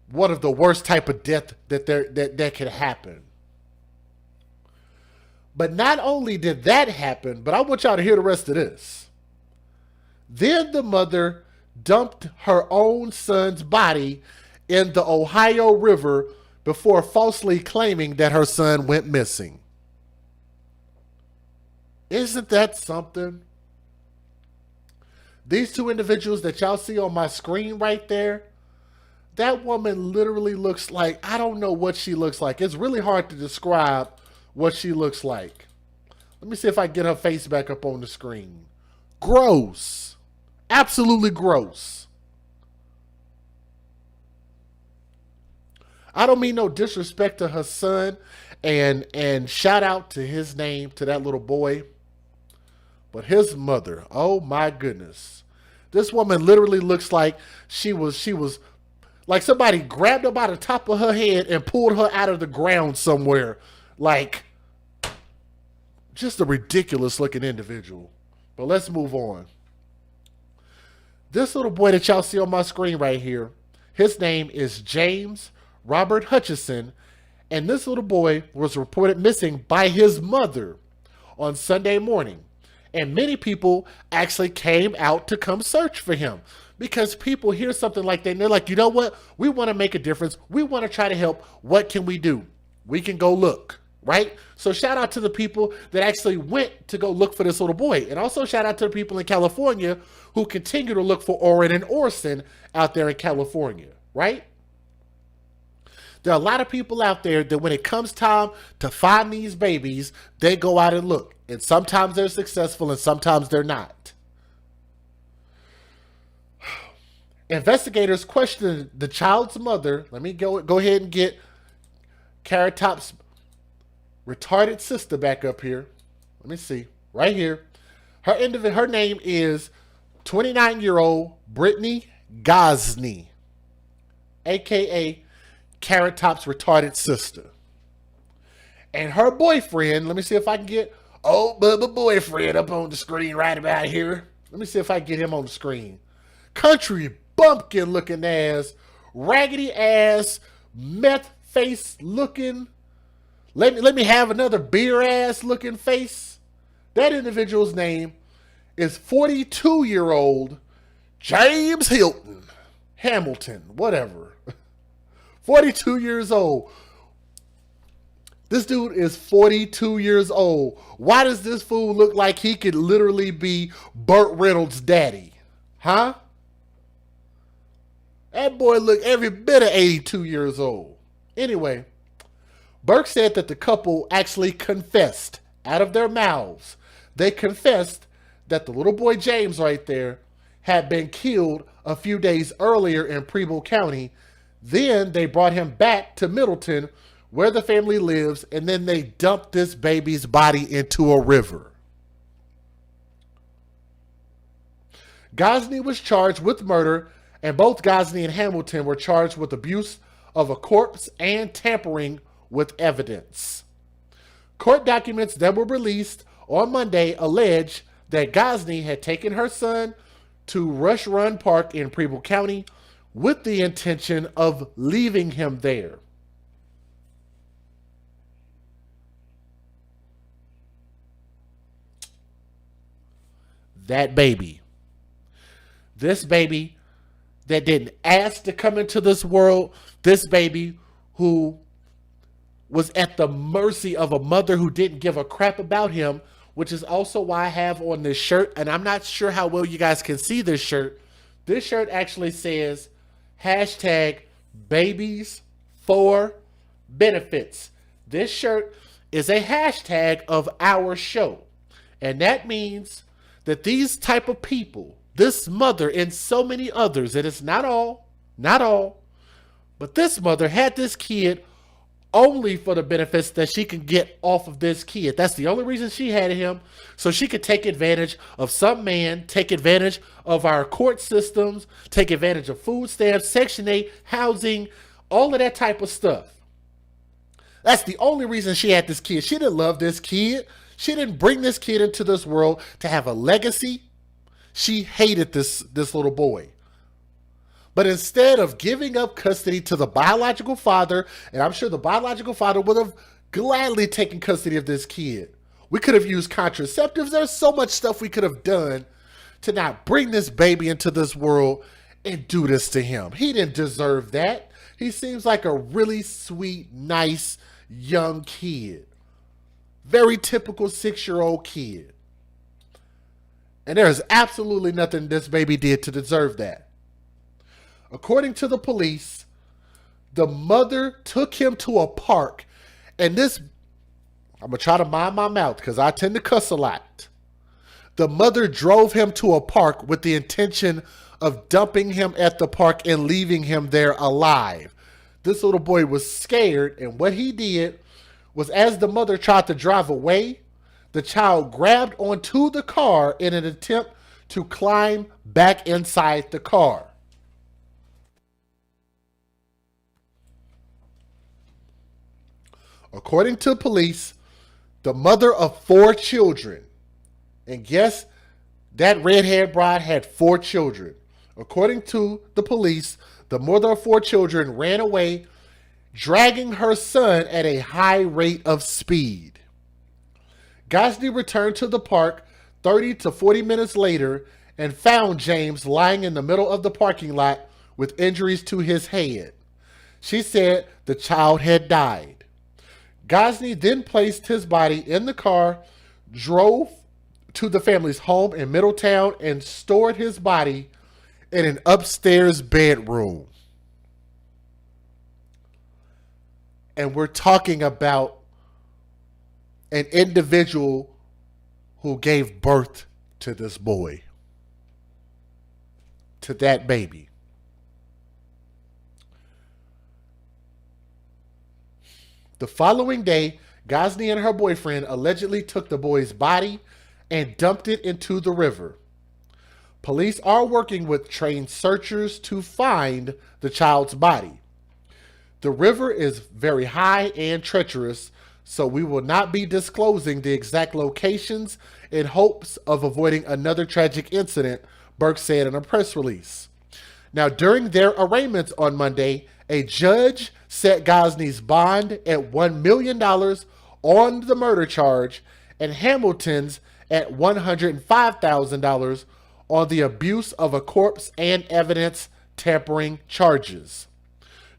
one of the worst type of death that could happen. But not only did that happen, but I want y'all to hear the rest of this. Then the mother dumped her own son's body in the Ohio River before falsely claiming that her son went missing. Isn't that something? These two individuals that y'all see on my screen right there, that woman literally looks like, I don't know what she looks like. It's really hard to describe what she looks like. Let me see if I can get her face back up on the screen. Gross. Absolutely gross. I don't mean no disrespect to her son, and shout out to his name, to that little boy. But his mother, oh my goodness. This woman literally looks like she was like somebody grabbed her by the top of her head and pulled her out of the ground somewhere. Like, just a ridiculous looking individual. But let's move on. This little boy that y'all see on my screen right here, his name is James Robert Hutchison, and this little boy was reported missing by his mother on Sunday morning. And many people actually came out to come search for him because people hear something like that and they're like, you know what? We want to make a difference. We want to try to help. What can we do? We can go look, right? So shout out to the people that actually went to go look for this little boy. And also shout out to the people in California who continue to look for Oren and Orson out there in California, right? There are a lot of people out there that when it comes time to find these babies, they go out and look. And sometimes they're successful and sometimes they're not. Investigators questioned the child's mother. Let me go ahead and get Carrot Top's retarded sister back up here. Let me see. Right here. Her name is 29-year-old Brittany Gosney, a.k.a. Carrot Top's retarded sister. And her boyfriend, let me see if I can get old Bubba boyfriend up on the screen right about here. Let me see if I can get him on the screen. Country bumpkin looking ass, raggedy ass, meth face looking. Let me have another beer ass looking face. That individual's name is 42-year-old James Hamilton, whatever. 42 years old. This dude is 42 years old. Why does this fool look like he could literally be Burt Reynolds' daddy? Huh? That boy look every bit of 82 years old. Anyway, Burke said that the couple actually confessed out of their mouths. They confessed that the little boy James right there, had been killed a few days earlier in Preble County. Then they brought him back to Middleton, where the family lives, and then they dumped this baby's body into a river. Gosney was charged with murder, and both Gosney and Hamilton were charged with abuse of a corpse and tampering with evidence. Court documents that were released on Monday allege that Gosney had taken her son to Rush Run Park in Preble County with the intention of leaving him there. That baby. This baby that didn't ask to come into this world. This baby who was at the mercy of a mother who didn't give a crap about him, which is also why I have on this shirt, and I'm not sure how well you guys can see this shirt. This shirt actually says #babies for benefits. This shirt is a hashtag of our show. And that means that these type of people, this mother and so many others, and it's not all, but this mother had this kid only for the benefits that she can get off of this kid. That's the only reason she had him, so she could take advantage of some man, take advantage of our court systems, take advantage of food stamps, Section 8, housing, all of that type of stuff. That's the only reason she had this kid. She didn't love this kid. She didn't bring this kid into this world to have a legacy. She hated this little boy. But instead of giving up custody to the biological father, and I'm sure the biological father would have gladly taken custody of this kid. We could have used contraceptives. There's so much stuff we could have done to not bring this baby into this world and do this to him. He didn't deserve that. He seems like a really sweet, nice, young kid. Very typical 6-year-old kid. And there's absolutely nothing this baby did to deserve that. According to the police, the mother took him to a park, and I'm going to try to mind my mouth because I tend to cuss a lot. The mother drove him to a park with the intention of dumping him at the park and leaving him there alive. This little boy was scared, and what he did was, as the mother tried to drive away, the child grabbed onto the car in an attempt to climb back inside the car. According to police, the mother of 4 children, and guess that redhead bride had 4 children. According to the police, the mother of 4 children ran away, dragging her son at a high rate of speed. Gosney returned to the park 30 to 40 minutes later and found James lying in the middle of the parking lot with injuries to his head. She said the child had died. Gosney then placed his body in the car, drove to the family's home in Middletown, and stored his body in an upstairs bedroom. And we're talking about an individual who gave birth to this boy, to that baby. The following day, Gosney and her boyfriend allegedly took the boy's body and dumped it into the river. Police are working with trained searchers to find the child's body. The river is very high and treacherous, so we will not be disclosing the exact locations in hopes of avoiding another tragic incident, Burke said in a press release. Now, during their arraignments on Monday, a judge set Gosney's bond at $1 million on the murder charge and Hamilton's at $105,000 on the abuse of a corpse and evidence tampering charges.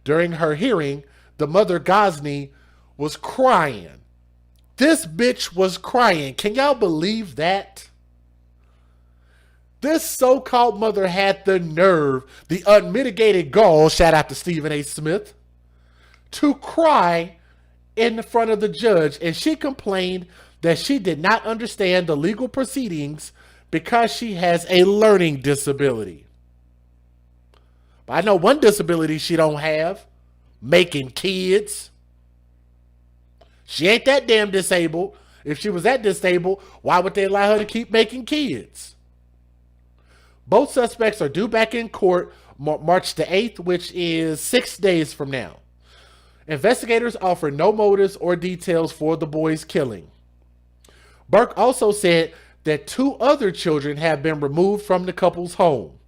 During her hearing, the mother, Gosney, was crying. This bitch was crying. Can y'all believe that? This so-called mother had the nerve, the unmitigated gall, shout out to Stephen A. Smith, to cry in front of the judge. And she complained that she did not understand the legal proceedings because she has a learning disability. But I know one disability she don't have: making kids. She ain't that damn disabled. If she was that disabled, why would they allow her to keep making kids? Both suspects are due back in court March the 8th, which is 6 days from now. Investigators offer no motives or details for the boy's killing. Burke also said that 2 other children have been removed from the couple's home.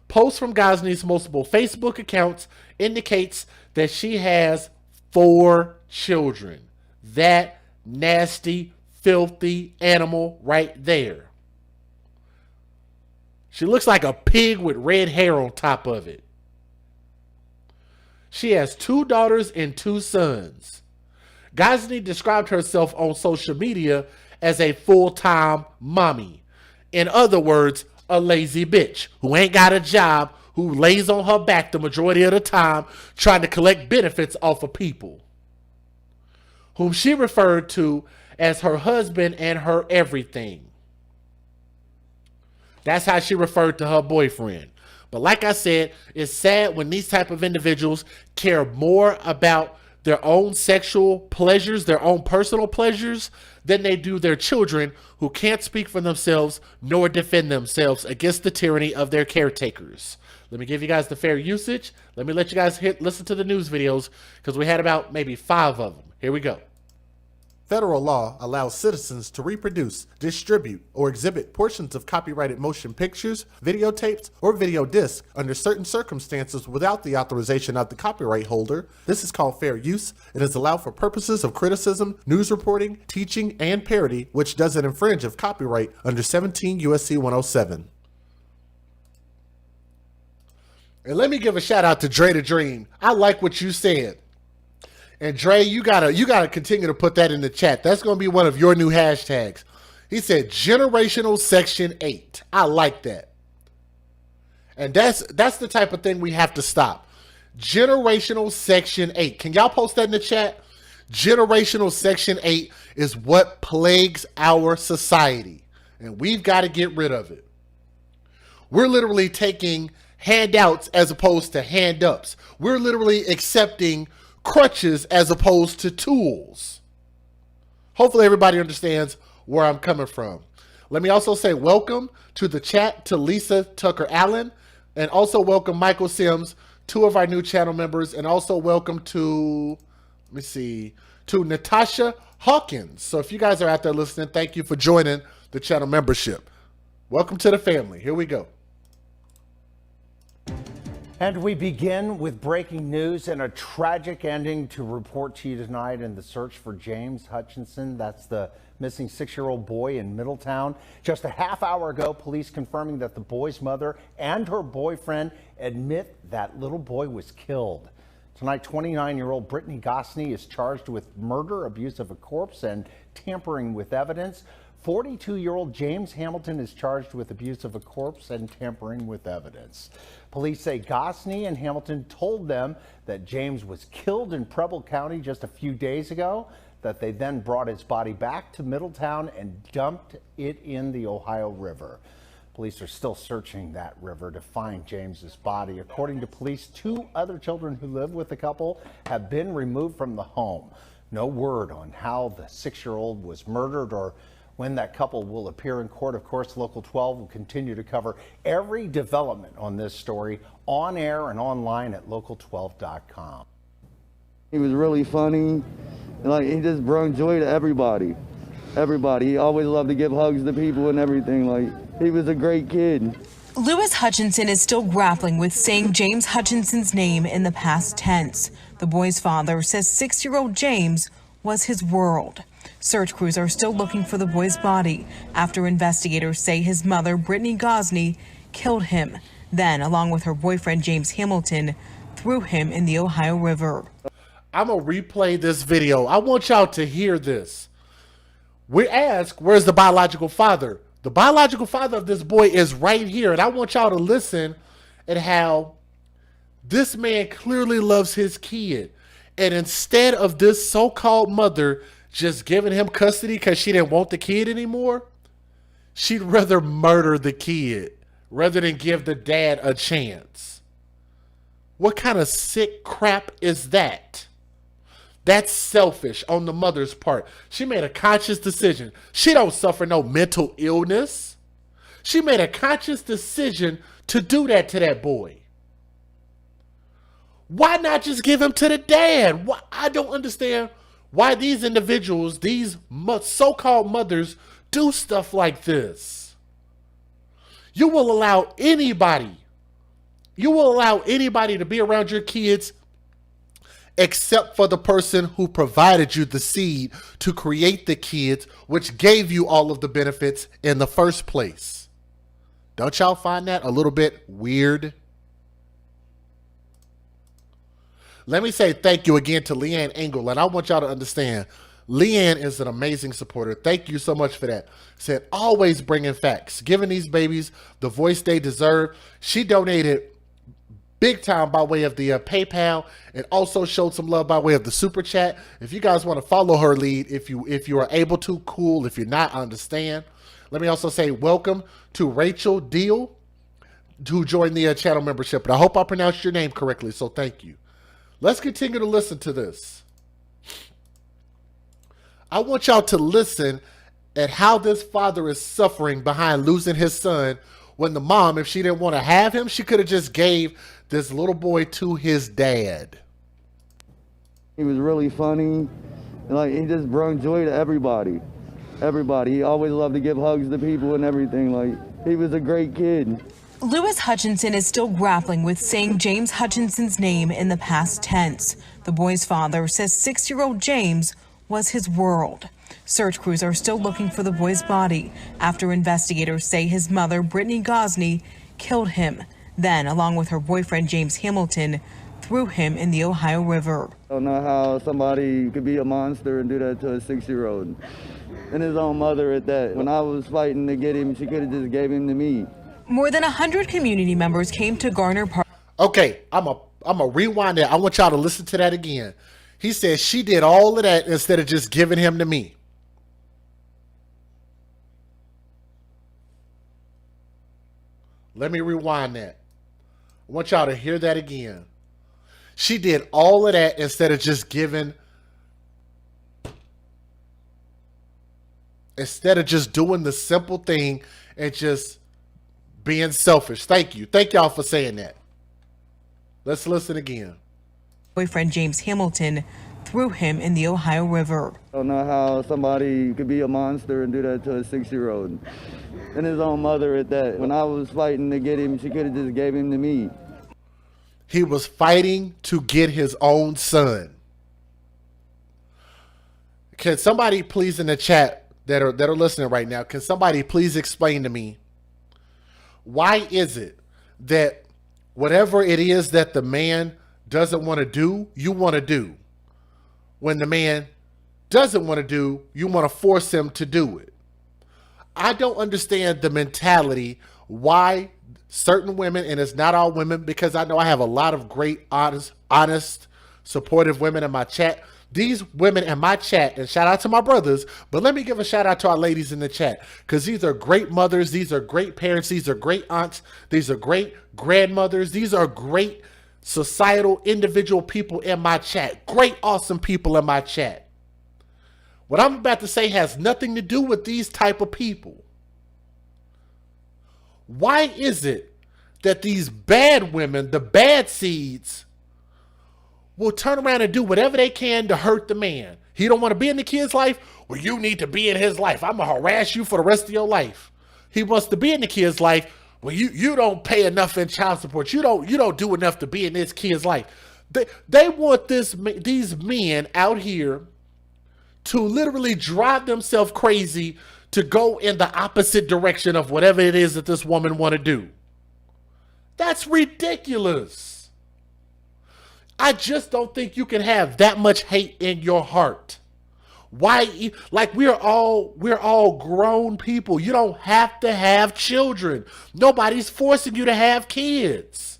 Posts from Gosney's multiple Facebook accounts indicates that she has 4 children. That nasty, filthy animal right there. She looks like a pig with red hair on top of it. She has 2 daughters and 2 sons. Gosney described herself on social media as a full-time mommy. In other words, a lazy bitch who ain't got a job, who lays on her back the majority of the time trying to collect benefits off of people, whom she referred to as her husband and her everything. That's how she referred to her boyfriend. But like I said, it's sad when these type of individuals care more about their own sexual pleasures, their own personal pleasures, than they do their children, who can't speak for themselves nor defend themselves against the tyranny of their caretakers. Let me give you guys the fair usage. Let me let you guys listen to the news videos, because we had about maybe 5 of them. Here we go. Federal law allows citizens to reproduce, distribute, or exhibit portions of copyrighted motion pictures, videotapes, or video discs under certain circumstances without the authorization of the copyright holder. This is called fair use. It is allowed for purposes of criticism, news reporting, teaching, and parody, which doesn't infringe of copyright under 17 U.S.C. 107. And let me give a shout out to Dre the Dream. I like what you said. And Dre, you gotta continue to put that in the chat. That's gonna be one of your new hashtags. He said generational section 8. I like that. And that's the type of thing we have to stop. Generational section 8. Can y'all post that in the chat? Generational section 8 is what plagues our society, and we've got to get rid of it. We're literally taking handouts as opposed to hand-ups. We're literally accepting crutches as opposed to tools. Hopefully everybody understands where I'm coming from. Let me also say welcome to the chat to Lisa Tucker Allen, and also welcome Michael Sims, 2 of our new channel members, and also welcome to, to Natasha Hawkins. So if you guys are out there listening, thank you for joining the channel membership. Welcome to the family. Here we go. And we begin with breaking news and a tragic ending to report to you tonight in the search for James Hutchinson. That's the missing 6-year-old boy in Middletown. Just a half hour ago, police confirming that the boy's mother and her boyfriend admit that little boy was killed. Tonight, 29-year-old Brittany Gosney is charged with murder, abuse of a corpse, and tampering with evidence. 42-year-old James Hamilton is charged with abuse of a corpse and tampering with evidence. Police say Gosney and Hamilton told them that James was killed in Preble County just a few days ago, that they then brought his body back to Middletown and dumped it in the Ohio River. Police are still searching that river to find James's body. According to police, 2 other children who live with the couple have been removed from the home. No word on how the 6-year-old was murdered or when that couple will appear in court. Of course, Local 12 will continue to cover every development on this story on air and online at local12.com. He was really funny. Like, he just brought joy to everybody. He always loved to give hugs to people and everything. Like, he was a great kid. Lewis Hutchinson is still grappling with saying James Hutchinson's name in the past tense. The boy's father says 6-year-old James was his world. Search crews are still looking for the boy's body after investigators say his mother, Brittany Gosney, killed him. Then, along with her boyfriend, James Hamilton, threw him in the Ohio River. I'm going to replay this video. I want y'all to hear this. We ask, where's the biological father? The biological father of this boy is right here. And I want y'all to listen at how this man clearly loves his kid. And instead of this so-called mother just giving him custody because she didn't want the kid anymore, She'd rather murder the kid rather than give the dad a chance. What kind of sick crap is that? That's selfish on the mother's part. She made a conscious decision. She don't suffer no mental illness. She made a conscious decision to do that to that boy. Why not just give him to the dad? I don't understand why these individuals, these so-called mothers, do stuff like this. You will allow anybody to be around your kids except for the person who provided you the seed to create the kids, which gave you all of the benefits in the first place. Don't y'all find that a little bit weird? Let me say thank you again to Leanne Engel, and I want y'all to understand, Leanne is an amazing supporter. Thank you so much for that. Said, always bringing facts, giving these babies the voice they deserve. She donated big time by way of the PayPal, and also showed some love by way of the super chat. If you guys want to follow her lead, if you are able to, cool. If you're not, I understand. Let me also say welcome to Rachel Deal, who joined the channel membership. And I hope I pronounced your name correctly, so thank you. Let's continue to listen to this. I want y'all to listen at how this father is suffering behind losing his son, when the mom, if she didn't want to have him, she could have just gave this little boy to his dad. He was really funny. Like, he just brought joy to everybody. Everybody. He always loved to give hugs to people and everything. Like, he was a great kid. Lewis Hutchinson is still grappling with saying James Hutchinson's name in the past tense. The boy's father says 6-year-old James was his world. Search crews are still looking for the boy's body after investigators say his mother, Brittany Gosney, killed him. Then, along with her boyfriend, James Hamilton, threw him in the Ohio River. I don't know how somebody could be a monster and do that to a 6-year-old. And his own mother at that. When I was fighting to get him, she could have just gave him to me. More than 100 community members came to Garner Park. Okay, I'm a rewind that. I want y'all to listen to that again. He said she did all of that instead of just giving him to me. Let me rewind that. I want y'all to hear that again. She did all of that instead of just doing the simple thing and just being selfish. Thank you. Thank y'all for saying that. Let's listen again. Boyfriend James Hamilton threw him in the Ohio River. I don't know how somebody could be a monster and do that to a 6-year-old. And his own mother at that. When I was fighting to get him, she could have just gave him to me. He was fighting to get his own son. Can somebody please in the chat that are listening right now, can somebody please explain to me, why is it that whatever it is that the man doesn't want to do, you want to do? When the man doesn't want to do, you want to force him to do it. I don't understand the mentality why certain women, and it's not all women, because I know I have a lot of great, honest, supportive women in my chat. These women in my chat, and shout out to my brothers, but let me give a shout out to our ladies in the chat, because these are great mothers, these are great parents, these are great aunts, these are great grandmothers, these are great societal, individual people in my chat. Great, awesome people in my chat. What I'm about to say has nothing to do with these type of people. Why is it that these bad women, the bad seeds, will turn around and do whatever they can to hurt the man? He don't want to be in the kid's life? Well, you need to be in his life. I'm going to harass you for the rest of your life. He wants to be in the kid's life. Well, you don't pay enough in child support. You don't do enough to be in this kid's life. They want these men out here to literally drive themselves crazy to go in the opposite direction of whatever it is that this woman want to do. That's ridiculous. I just don't think you can have that much hate in your heart. Why? Like, we're all grown people. You don't have to have children. Nobody's forcing you to have kids.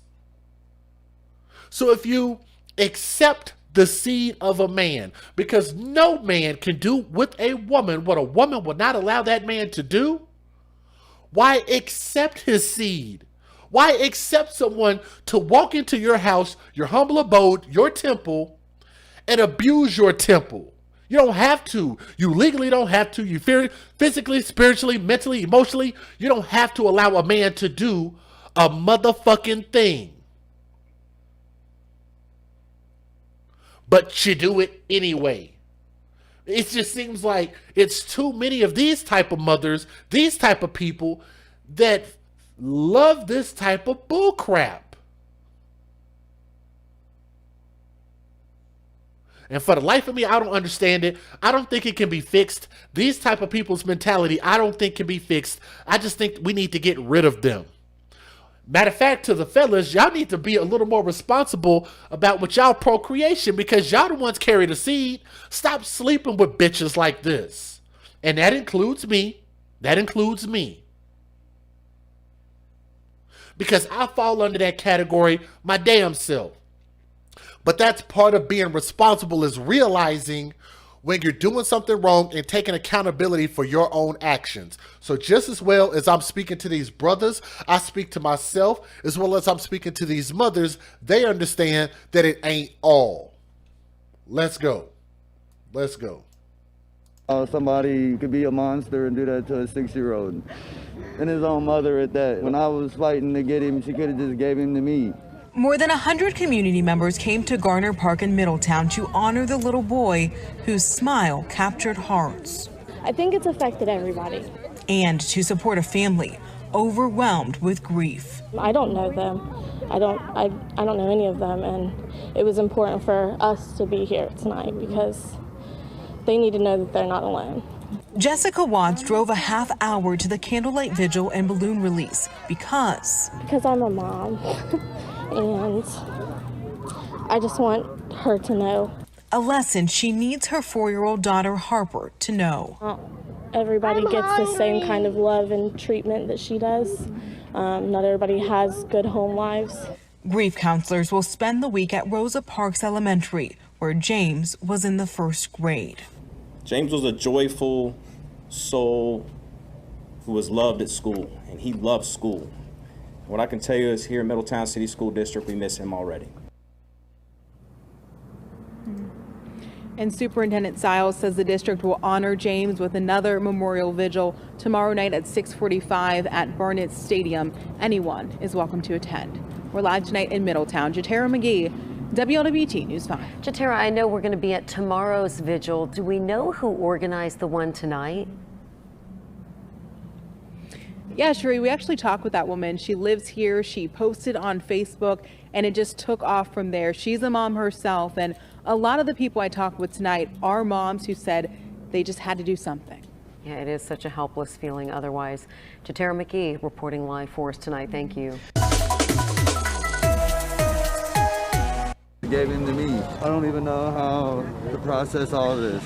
So if you accept the seed of a man, because no man can do with a woman what a woman would not allow that man to do, Why accept his seed? Why accept someone to walk into your house, your humble abode, your temple, and abuse your temple? You don't have to. You legally don't have to. You physically, spiritually, mentally, emotionally, you don't have to allow a man to do a motherfucking thing. But you do it anyway. It just seems like it's too many of these type of mothers, these type of people that love this type of bullcrap. And for the life of me, I don't understand it. I don't think it can be fixed. These type of people's mentality, I don't think can be fixed. I just think we need to get rid of them. Matter of fact, to the fellas, y'all need to be a little more responsible about what y'all procreation, because y'all the ones carry the seed. Stop sleeping with bitches like this. And that includes me. That includes me. Because I fall under that category my damn self. But that's part of being responsible, is realizing when you're doing something wrong and taking accountability for your own actions. So just as well as I'm speaking to these brothers, I speak to myself, as well as I'm speaking to these mothers. They understand that it ain't all. Let's go. Let's go. Somebody could be a monster and do that to a 6-year-old. And his own mother at that. When I was fighting to get him, she could have just gave him to me. More than 100 community members came to Garner Park in Middletown to honor the little boy whose smile captured hearts. I think it's affected everybody. And to support a family overwhelmed with grief. I don't know them. I don't know any of them, and it was important for us to be here tonight because they need to know that they're not alone. Jessica Watts drove a half hour to the candlelight vigil and balloon release because I'm a mom. And I just want her to know. A lesson she needs her 4-year-old daughter Harper to know. Everybody gets the same kind of love and treatment that she does. Not everybody has good home lives. Grief counselors will spend the week at Rosa Parks Elementary, where James was in the 1st grade. James was a joyful soul who was loved at school, and he loved school. What I can tell you is here in Middletown City School District, we miss him already. And Superintendent Siles says the district will honor James with another memorial vigil tomorrow night at 6:45 at Barnett Stadium. Anyone is welcome to attend. We're live tonight in Middletown. Jatera McGee, WLWT News 5. Jatera, I know we're going to be at tomorrow's vigil. Do we know who organized the one tonight? Yeah, Sheree, we actually talked with that woman. She lives here. She posted on Facebook, and it just took off from there. She's a mom herself, and a lot of the people I talked with tonight are moms who said they just had to do something. Yeah, it is such a helpless feeling otherwise. Jatera McGee reporting live for us tonight. Thank you. He gave him to me. I don't even know how to process all of this.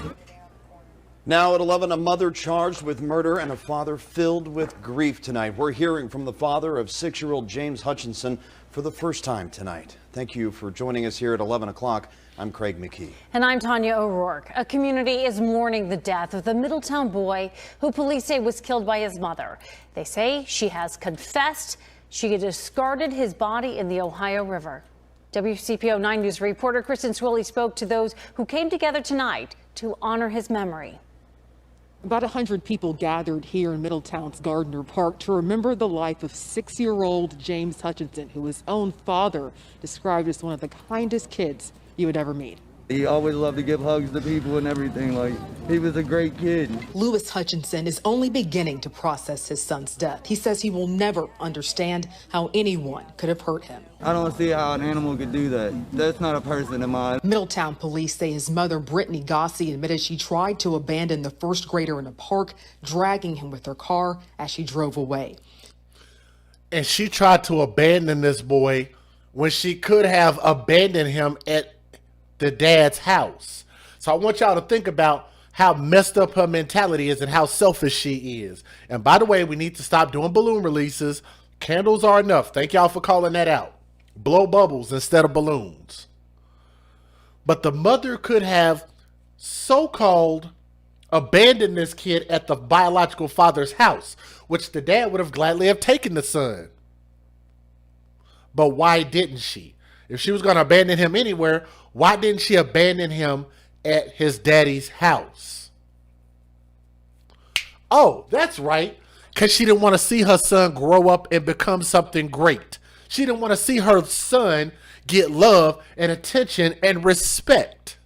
Now at 11, a mother charged with murder and a father filled with grief tonight. We're hearing from the father of 6-year-old James Hutchinson for the first time tonight. Thank you for joining us here at 11 o'clock. I'm Craig McKee. And I'm Tanya O'Rourke. A community is mourning the death of the Middletown boy who police say was killed by his mother. They say she has confessed she discarded his body in the Ohio River. WCPO 9 News reporter Kristen Swilley spoke to those who came together tonight to honor his memory. About 100 people gathered here in Middletown's Gardner Park to remember the life of 6-year-old James Hutchinson, who his own father described as one of the kindest kids you would ever meet. He always loved to give hugs to people and everything. Like, he was a great kid. Lewis Hutchinson is only beginning to process his son's death. He says he will never understand how anyone could have hurt him. I don't see how an animal could do that. That's not a person in my... Middletown police say his mother, Brittany Gossi, admitted she tried to abandon the 1st grader in a park, dragging him with her car as she drove away. And she tried to abandon this boy when she could have abandoned him at the dad's house. So I want y'all to think about how messed up her mentality is and how selfish she is. And by the way, we need to stop doing balloon releases. Candles are enough. Thank y'all for calling that out. Blow bubbles instead of balloons. But the mother could have so-called abandoned this kid at the biological father's house, which the dad would have gladly have taken the son. But why didn't she? If she was going to abandon him anywhere, why didn't she abandon him at his daddy's house? Oh, that's right. Because she didn't want to see her son grow up and become something great. She didn't want to see her son get love and attention and respect.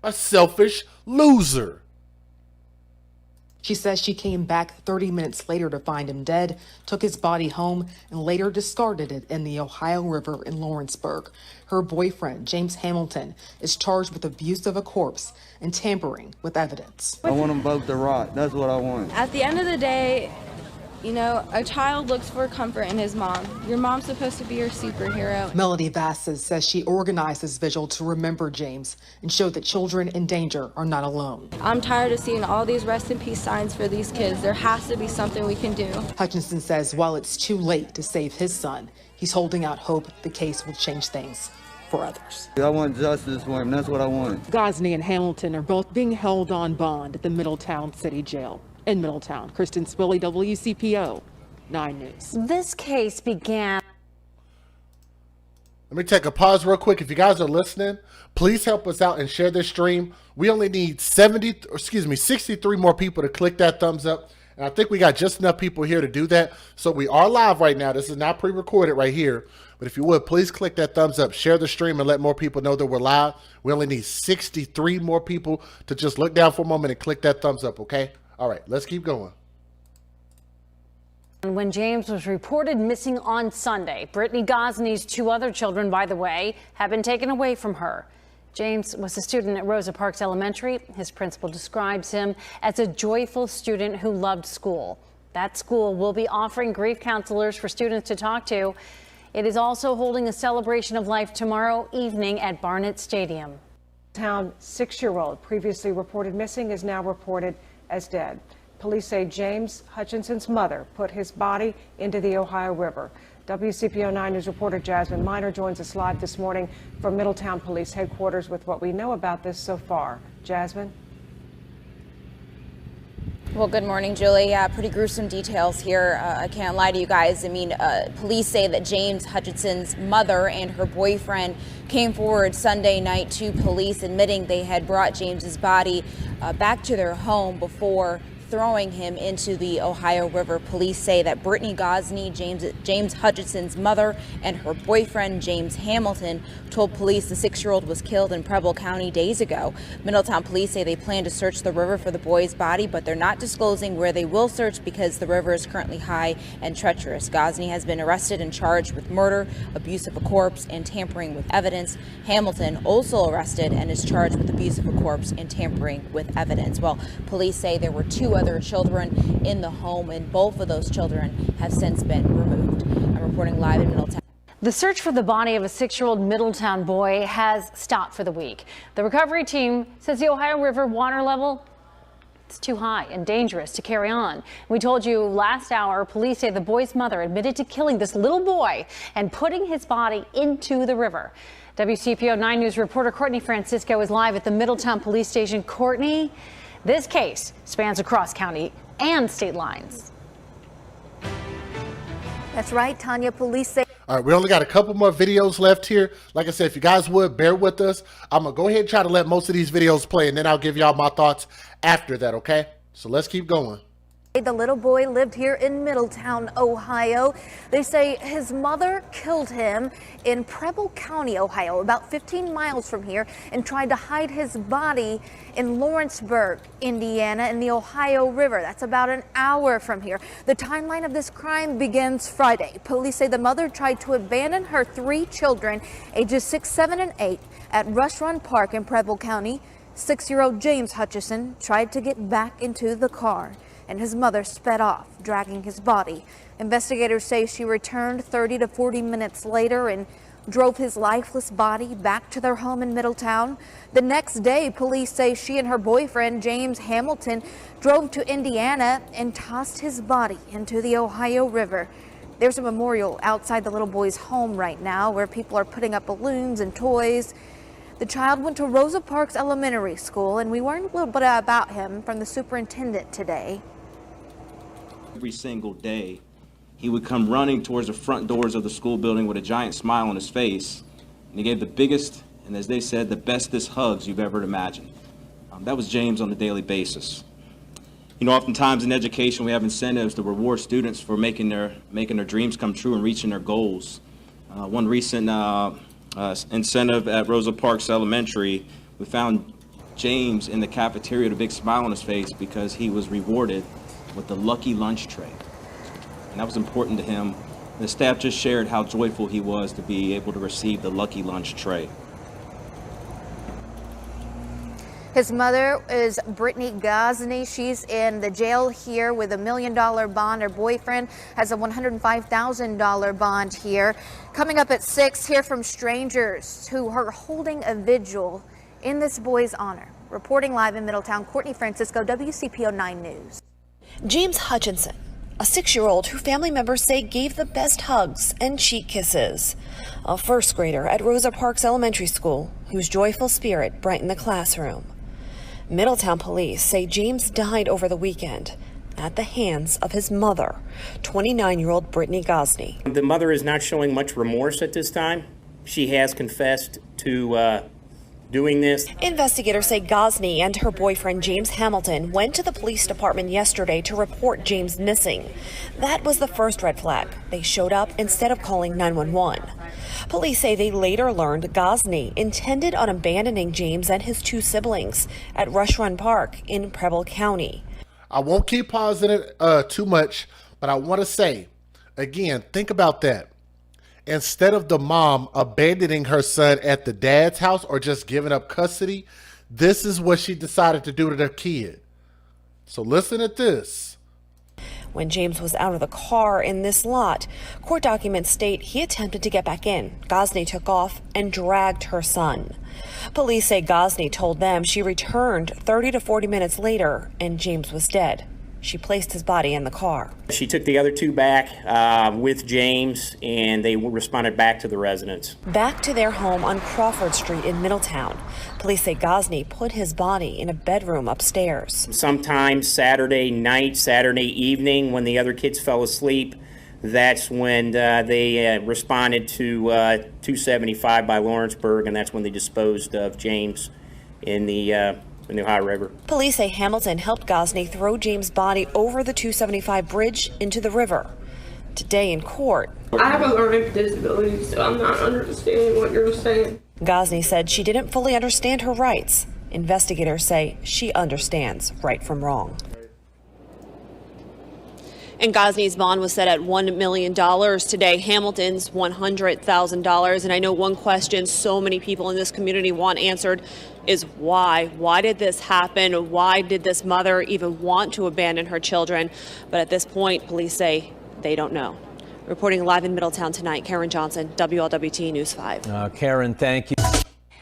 A selfish loser. She says she came back 30 minutes later to find him dead, took his body home, and later discarded it in the Ohio River in Lawrenceburg. Her boyfriend, James Hamilton, is charged with abuse of a corpse and tampering with evidence. I want them both to rot. That's what I want. At the end of the day, you know, a child looks for comfort in his mom. Your mom's supposed to be your superhero. Melody Vasquez says she organized this vigil to remember James and show that children in danger are not alone. I'm tired of seeing all these rest in peace signs for these kids. There has to be something we can do. Hutchinson says while it's too late to save his son, he's holding out hope the case will change things for others. I want justice for him. That's what I want. Gosney and Hamilton are both being held on bond at the Middletown City Jail in Middletown. Kristen Spilly, WCPO 9 News. This case began. Let me take a pause real quick. If you guys are listening, please help us out and share this stream. We only need 63 more people to click that thumbs up. And I think we got just enough people here to do that. So we are live right now. This is not pre-recorded right here. But if you would, please click that thumbs up, share the stream, and let more people know that we're live. We only need 63 more people to just look down for a moment and click that thumbs up, okay? All right, let's keep going. When James was reported missing on Sunday, Brittany Gosney's 2 other children, by the way, have been taken away from her. James was a student at Rosa Parks Elementary. His principal describes him as a joyful student who loved school. That school will be offering grief counselors for students to talk to. It is also holding a celebration of life tomorrow evening at Barnett Stadium. Town 6-year-old previously reported missing is now reported as dead. Police say James Hutchinson's mother put his body into the Ohio River. WCPO 9 News reporter Jasmine Miner joins us live this morning from Middletown Police Headquarters with what we know about this so far. Jasmine? Well, good morning, Julie. Yeah, pretty gruesome details here. I can't lie to you guys. I mean, police say that James Hutchinson's mother and her boyfriend came forward Sunday night to police admitting they had brought James's body back to their home before throwing him into the Ohio River. Police say that Brittany Gosney, James Hutchinson's mother, and her boyfriend, James Hamilton, told police the 6-year-old was killed in Preble County days ago. Middletown police say they plan to search the river for the boy's body, but they're not disclosing where they will search because the river is currently high and treacherous. Gosney has been arrested and charged with murder, abuse of a corpse, and tampering with evidence. Hamilton also arrested and is charged with abuse of a corpse and tampering with evidence. Well, police say there were 2 other children in the home, and both of those children have since been removed. I'm reporting live in Middletown. The search for the body of a 6-year-old Middletown boy has stopped for the week. The recovery team says the Ohio River water level is too high and dangerous to carry on. We told you last hour, police say the boy's mother admitted to killing this little boy and putting his body into the river. WCPO 9 News reporter Courtney Francisco is live at the Middletown Police Station. Courtney, this case spans across county and state lines. That's right, Tanya. Police say. All right, we only got a couple more videos left here. Like I said, if you guys would, bear with us. I'm going to go ahead and try to let most of these videos play, and then I'll give y'all my thoughts after that, okay? So let's keep going. The little boy lived here in Middletown, Ohio. They say his mother killed him in Preble County, Ohio, about 15 miles from here, and tried to hide his body in Lawrenceburg, Indiana, in the Ohio River. That's about an hour from here. The timeline of this crime begins Friday. Police say the mother tried to abandon her 3 children, ages 6, 7, and 8, at Rush Run Park in Preble County. 6-year-old James Hutchison tried to get back into the car, and his mother sped off, dragging his body. Investigators say she returned 30 to 40 minutes later and drove his lifeless body back to their home in Middletown. The next day, police say she and her boyfriend, James Hamilton, drove to Indiana and tossed his body into the Ohio River. There's a memorial outside the little boy's home right now where people are putting up balloons and toys. The child went to Rosa Parks Elementary School, and we learned a little bit about him from the superintendent today. Every single day, he would come running towards the front doors of the school building with a giant smile on his face, and he gave the biggest, and as they said, the bestest hugs you've ever imagined. That was James on a daily basis. You know, oftentimes in education, we have incentives to reward students for making their dreams come true and reaching their goals. One recent incentive at Rosa Parks Elementary, we found James in the cafeteria with a big smile on his face because he was rewarded with the lucky lunch tray. And that was important to him. The staff just shared how joyful he was to be able to receive the lucky lunch tray. His mother is Brittany Gosney. She's in the jail here with $1 million bond. Her boyfriend has a $105,000 bond here. Coming up at 6, hear from strangers who are holding a vigil in this boy's honor. Reporting live in Middletown, Courtney Francisco, WCPO 9 News. James Hutchinson, a 6-year-old who family members say gave the best hugs and cheek kisses. A first grader at Rosa Parks Elementary School whose joyful spirit brightened the classroom. Middletown police say James died over the weekend at the hands of his mother, 29-year-old Brittany Gosney. The mother is not showing much remorse at this time. She has confessed to doing this. Investigators say Gosney and her boyfriend James Hamilton went to the police department yesterday to report James missing. That was the first red flag. They showed up instead of calling 911. Police say they later learned Gosney intended on abandoning James and his 2 siblings at Rush Run Park in Preble County. I won't keep pausing it too much, but I want to say, again, think about that. Instead of the mom abandoning her son at the dad's house or just giving up custody, this is what she decided to do to their kid. So listen at this. When James was out of the car in this lot, court documents state he attempted to get back in. Gosney took off and dragged her son. Police say Gosney told them she returned 30 to 40 minutes later and James was dead. She placed his body in the car. She took the other 2 back with James, and they responded back to the residence. Back to their home on Crawford Street in Middletown. Police say Gosney put his body in a bedroom upstairs. Sometime Saturday night, Saturday evening, when the other kids fell asleep, that's when they responded to 275 by Lawrenceburg, and that's when they disposed of James in the Ohio River. Police say Hamilton helped Gosney throw James' body over the 275 bridge into the river. Today in court, I have a learning disability, so I'm not understanding what you're saying. Gosney said she didn't fully understand her rights. Investigators say she understands right from wrong. And Gosney's bond was set at $1 million today, Hamilton's $100,000. And I know one question so many people in this community want answered is why? Why did this happen? Why did this mother even want to abandon her children? But at this point, police say they don't know. Reporting live in Middletown tonight, Karen Johnson, WLWT News 5. Karen, thank you.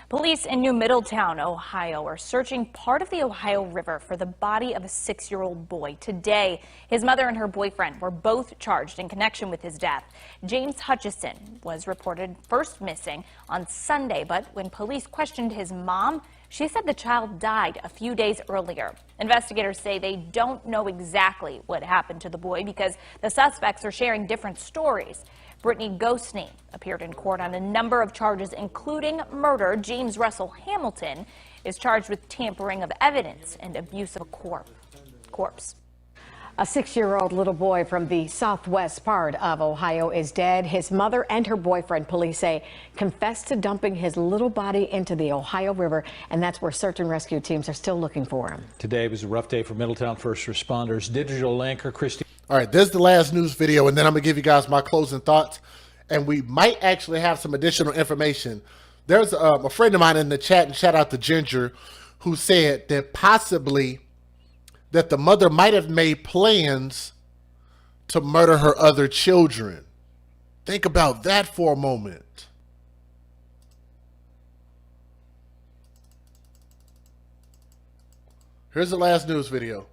Police in New Middletown, Ohio, are searching part of the Ohio River for the body of a 6-year-old boy. Today, his mother and her boyfriend were both charged in connection with his death. James Hutchinson was reported first missing on Sunday, but when police questioned his mom, she said the child died a few days earlier. Investigators say they don't know exactly what happened to the boy because the suspects are sharing different stories. Brittany Gosney appeared in court on a number of charges, including murder. James Russell Hamilton is charged with tampering of evidence and abuse of a corpse. A 6-year-old little boy from the southwest part of Ohio is dead. His mother and her boyfriend, police say, confessed to dumping his little body into the Ohio River, and that's where search and rescue teams are still looking for him. Today was a rough day for Middletown first responders. Digital anchor Christy. All right, this is the last news video, and then I'm going to give you guys my closing thoughts, and we might actually have some additional information. There's a friend of mine in the chat, and shout out to Ginger, who said that possibly that the mother might have made plans to murder her other children. Think about that for a moment. Here's the last news video.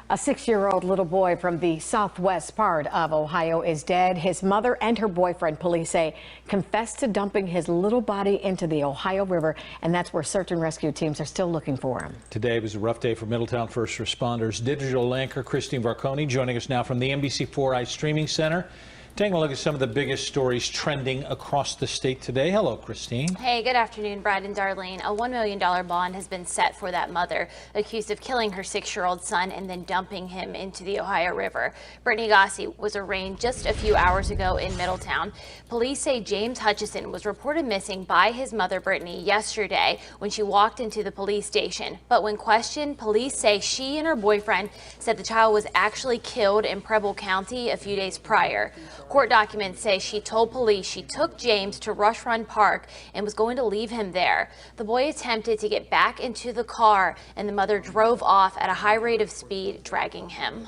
A 6-year-old little boy from the southwest part of Ohio is dead. His mother and her boyfriend, police say, confessed to dumping his little body into the Ohio River, and that's where search and rescue teams are still looking for him. Today was a rough day for Middletown first responders. Digital anchor Christine Varconi joining us now from the NBC4i Streaming Center. Taking a look at some of the biggest stories trending across the state today. Hello, Christine. Hey, good afternoon, Brad and Darlene. A $1 million bond has been set for that mother accused of killing her 6-year-old son and then dumping him into the Ohio River. Brittany Gossi was arraigned just a few hours ago in Middletown. Police say James Hutchinson was reported missing by his mother, Brittany, yesterday when she walked into the police station. But when questioned, police say she and her boyfriend said the child was actually killed in Preble County a few days prior. Court documents say she told police she took James to Rush Run Park and was going to leave him there. The boy attempted to get back into the car, and the mother drove off at a high rate of speed, dragging him.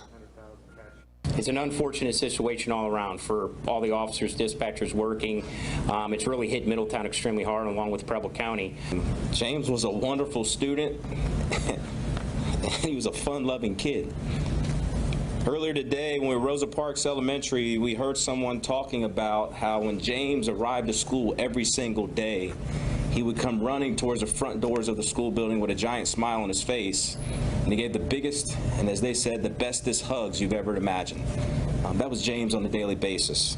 It's an unfortunate situation all around for all the officers, dispatchers working. It's really hit Middletown extremely hard, along with Preble County. James was a wonderful student. He was a fun-loving kid. Earlier today, when we were at Rosa Parks Elementary, we heard someone talking about how when James arrived to school every single day, he would come running towards the front doors of the school building with a giant smile on his face. And he gave the biggest, and as they said, the bestest hugs you've ever imagined. That was James on a daily basis.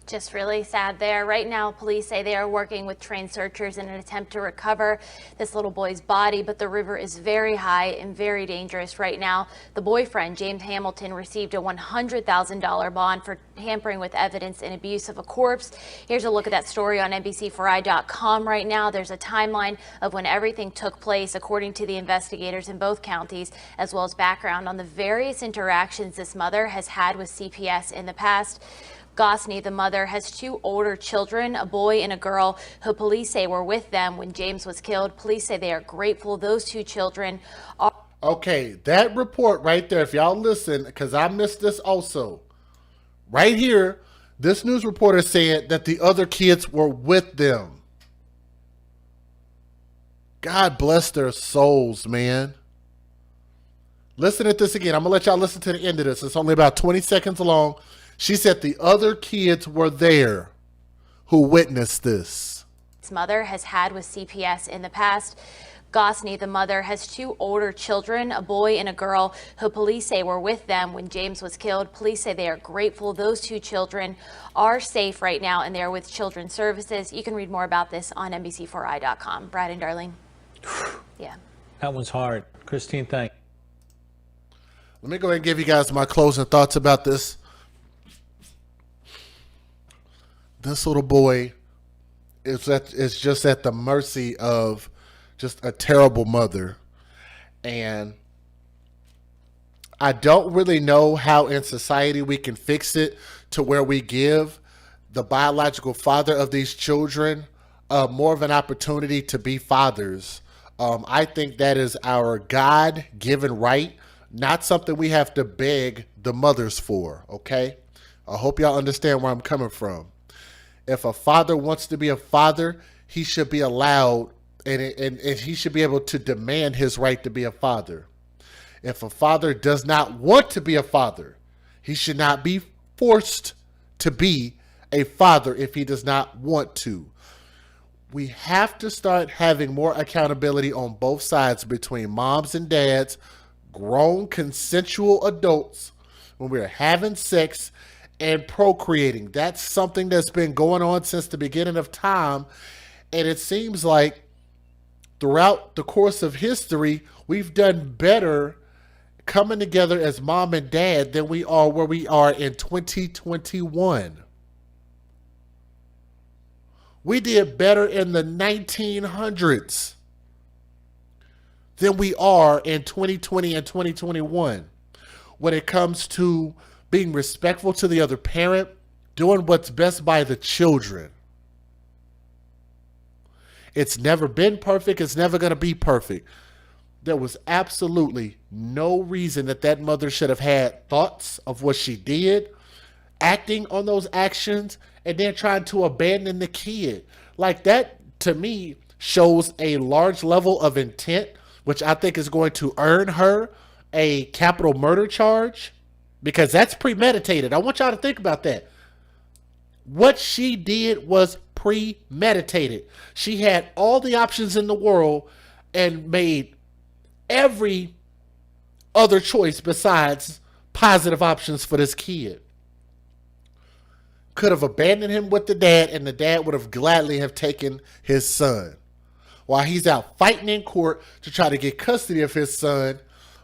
Just really sad there. Right now, police say they are working with trained searchers in an attempt to recover this little boy's body, but the river is very high and very dangerous right now. The boyfriend, James Hamilton, received a $100,000 bond for tampering with evidence and abuse of a corpse. Here's a look at that story on NBC4i.com right now. There's a timeline of when everything took place, according to the investigators in both counties, as well as background on the various interactions this mother has had with CPS in the past. Gosney, the mother, has 2 older children, a boy and a girl, who police say were with them when James was killed. Police say they are grateful those 2 children are... Okay, that report right there, if y'all listen, because I missed this also. Right here, this news reporter said that the other kids were with them. God bless their souls, man. Listen to this again. I'm going to let y'all listen to the end of this. It's only about 20 seconds long. She said the other kids were there who witnessed this. His mother has had with CPS in the past. Gosney, the mother, has 2 older children, a boy and a girl, who police say were with them when James was killed. Police say they are grateful those 2 children are safe right now and they're with Children's Services. You can read more about this on NBC4i.com. Brad and Darlene. Yeah. That one's hard. Christine, thank you. Let me go ahead and give you guys my closing thoughts about this. This little boy is just at the mercy of just a terrible mother. And I don't really know how in society we can fix it to where we give the biological father of these children more of an opportunity to be fathers. I think that is our God-given right, not something we have to beg the mothers for, okay? I hope y'all understand where I'm coming from. If a father wants to be a father, he should be allowed and he should be able to demand his right to be a father. If a father does not want to be a father, he should not be forced to be a father if he does not want to. We have to start having more accountability on both sides between moms and dads, grown consensual adults, when we're having sex and procreating. That's something that's been going on since the beginning of time. And it seems like throughout the course of history, we've done better coming together as mom and dad than we are where we are in 2021. We did better in the 1900s than we are in 2020 and 2021 when it comes to being respectful to the other parent, doing what's best by the children. It's never been perfect. It's never going to be perfect. There was absolutely no reason that mother should have had thoughts of what she did, acting on those actions, and then trying to abandon the kid. Like that, to me, shows a large level of intent, which I think is going to earn her a capital murder charge, because that's premeditated. I want y'all to think about that. What she did was premeditated. She had all the options in the world and made every other choice besides positive options for this kid. Could have abandoned him with the dad, and the dad would have gladly have taken his son. While he's out fighting in court to try to get custody of his son,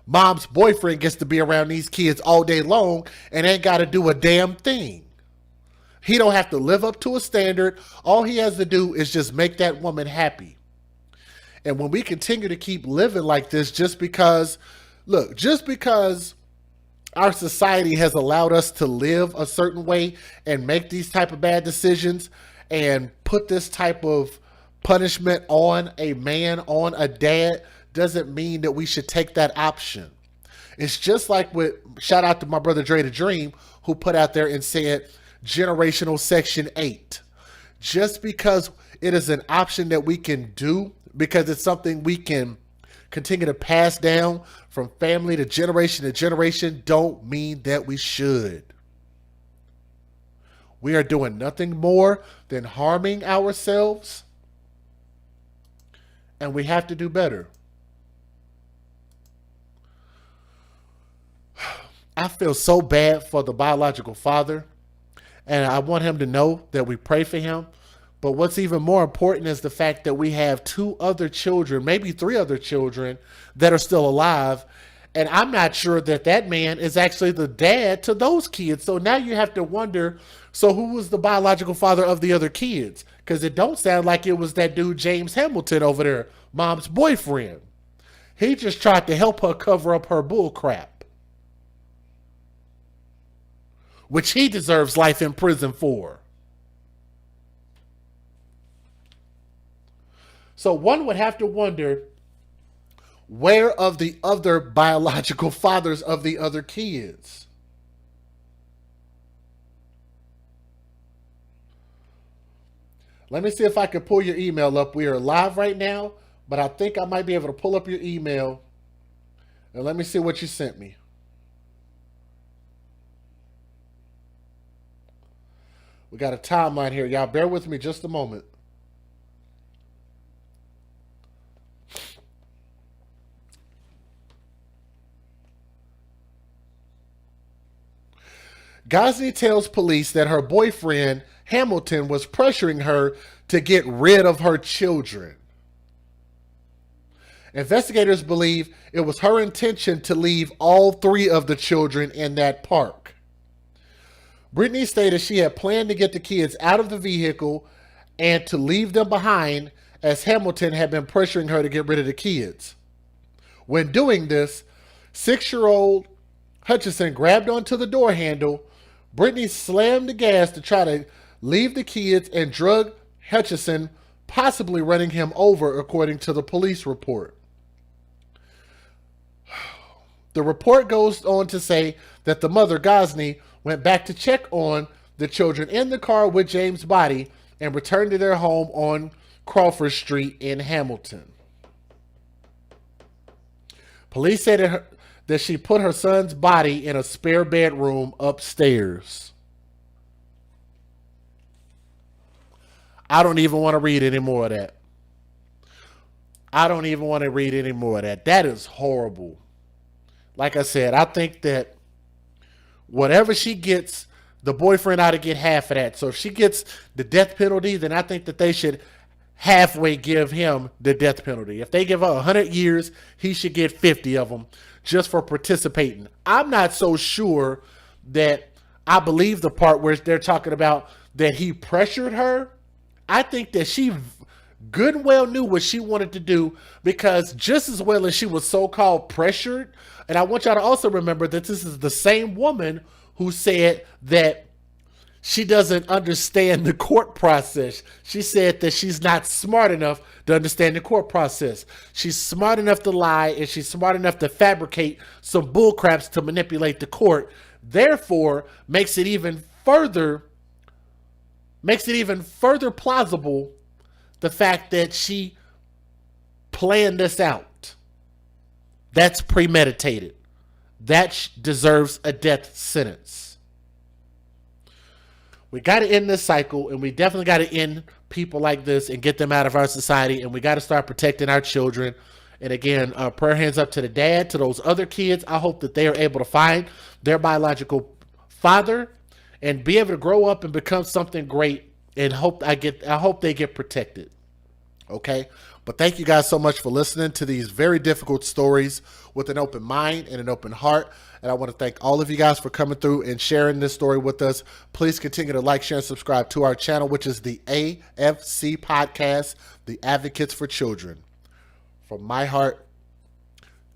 mom's boyfriend gets to be around these kids all day long and ain't got to do a damn thing. He don't have to live up to a standard. All he has to do is just make that woman happy. And when we continue to keep living like this, just because our society has allowed us to live a certain way and make these type of bad decisions and put this type of punishment on a man, on a dad, doesn't mean that we should take that option. It's just like with, shout out to my brother Dre the Dream, who put out there and said generational Section 8. Just because it is an option that we can do, because it's something we can continue to pass down from family to generation, don't mean that we should. We are doing nothing more than harming ourselves, and we have to do better. I feel so bad for the biological father, and I want him to know that we pray for him. But what's even more important is the fact that we have 2 other children, maybe 3 other children that are still alive. And I'm not sure that that man is actually the dad to those kids. So now you have to wonder, so who was the biological father of the other kids? Because it don't sound like it was that dude James Hamilton over there, mom's boyfriend. He just tried to help her cover up her bull crap, which he deserves life in prison for. So one would have to wonder, where of the other biological fathers of the other kids? Let me see if I can pull your email up. We are live right now, but I think I might be able to pull up your email. And let me see what you sent me. We got a timeline here. Y'all bear with me just a moment. Ghazni tells police that her boyfriend, Hamilton, was pressuring her to get rid of her children. Investigators believe it was her intention to leave all 3 of the children in that park. Brittany stated she had planned to get the kids out of the vehicle and to leave them behind, as Hamilton had been pressuring her to get rid of the kids. When doing this, 6-year-old Hutchinson grabbed onto the door handle. Brittany slammed the gas to try to leave the kids and drug Hutchinson, possibly running him over, according to the police report. The report goes on to say that the mother, Ghazni, went back to check on the children in the car with James' body and returned to their home on Crawford Street in Hamilton. Police said that she put her son's body in a spare bedroom upstairs. I don't even want to read any more of that. I don't even want to read any more of that. That is horrible. Like I said, I think that whatever she gets, the boyfriend ought to get half of that. So if she gets the death penalty, then I think that they should halfway give him the death penalty. If they give her 100 years, he should get 50 of them just for participating. I'm not so sure that I believe the part where they're talking about that he pressured her. I think that she good and well knew what she wanted to do, because just as well as she was so-called pressured, and I want y'all to also remember that this is the same woman who said that she doesn't understand the court process. She said that she's not smart enough to understand the court process. She's smart enough to lie, and she's smart enough to fabricate some bullcraps to manipulate the court. Therefore, makes it even further plausible the fact that she planned this out. That's premeditated. that deserves a death sentence. We got to end this cycle, and we definitely got to end people like this and get them out of our society, and we got to start protecting our children. And again, prayer hands up to the dad, to those other kids. I hope that they are able to find their biological father and be able to grow up and become something great, and I hope they get protected. Okay? But thank you guys so much for listening to these very difficult stories with an open mind and an open heart. And I want to thank all of you guys for coming through and sharing this story with us. Please continue to like, share, and subscribe to our channel, which is the AFC Podcast, the Advocates for Children. From my heart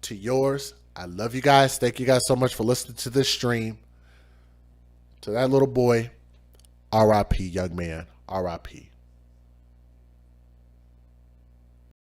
to yours, I love you guys. Thank you guys so much for listening to this stream. To that little boy, R.I.P., young man, R.I.P.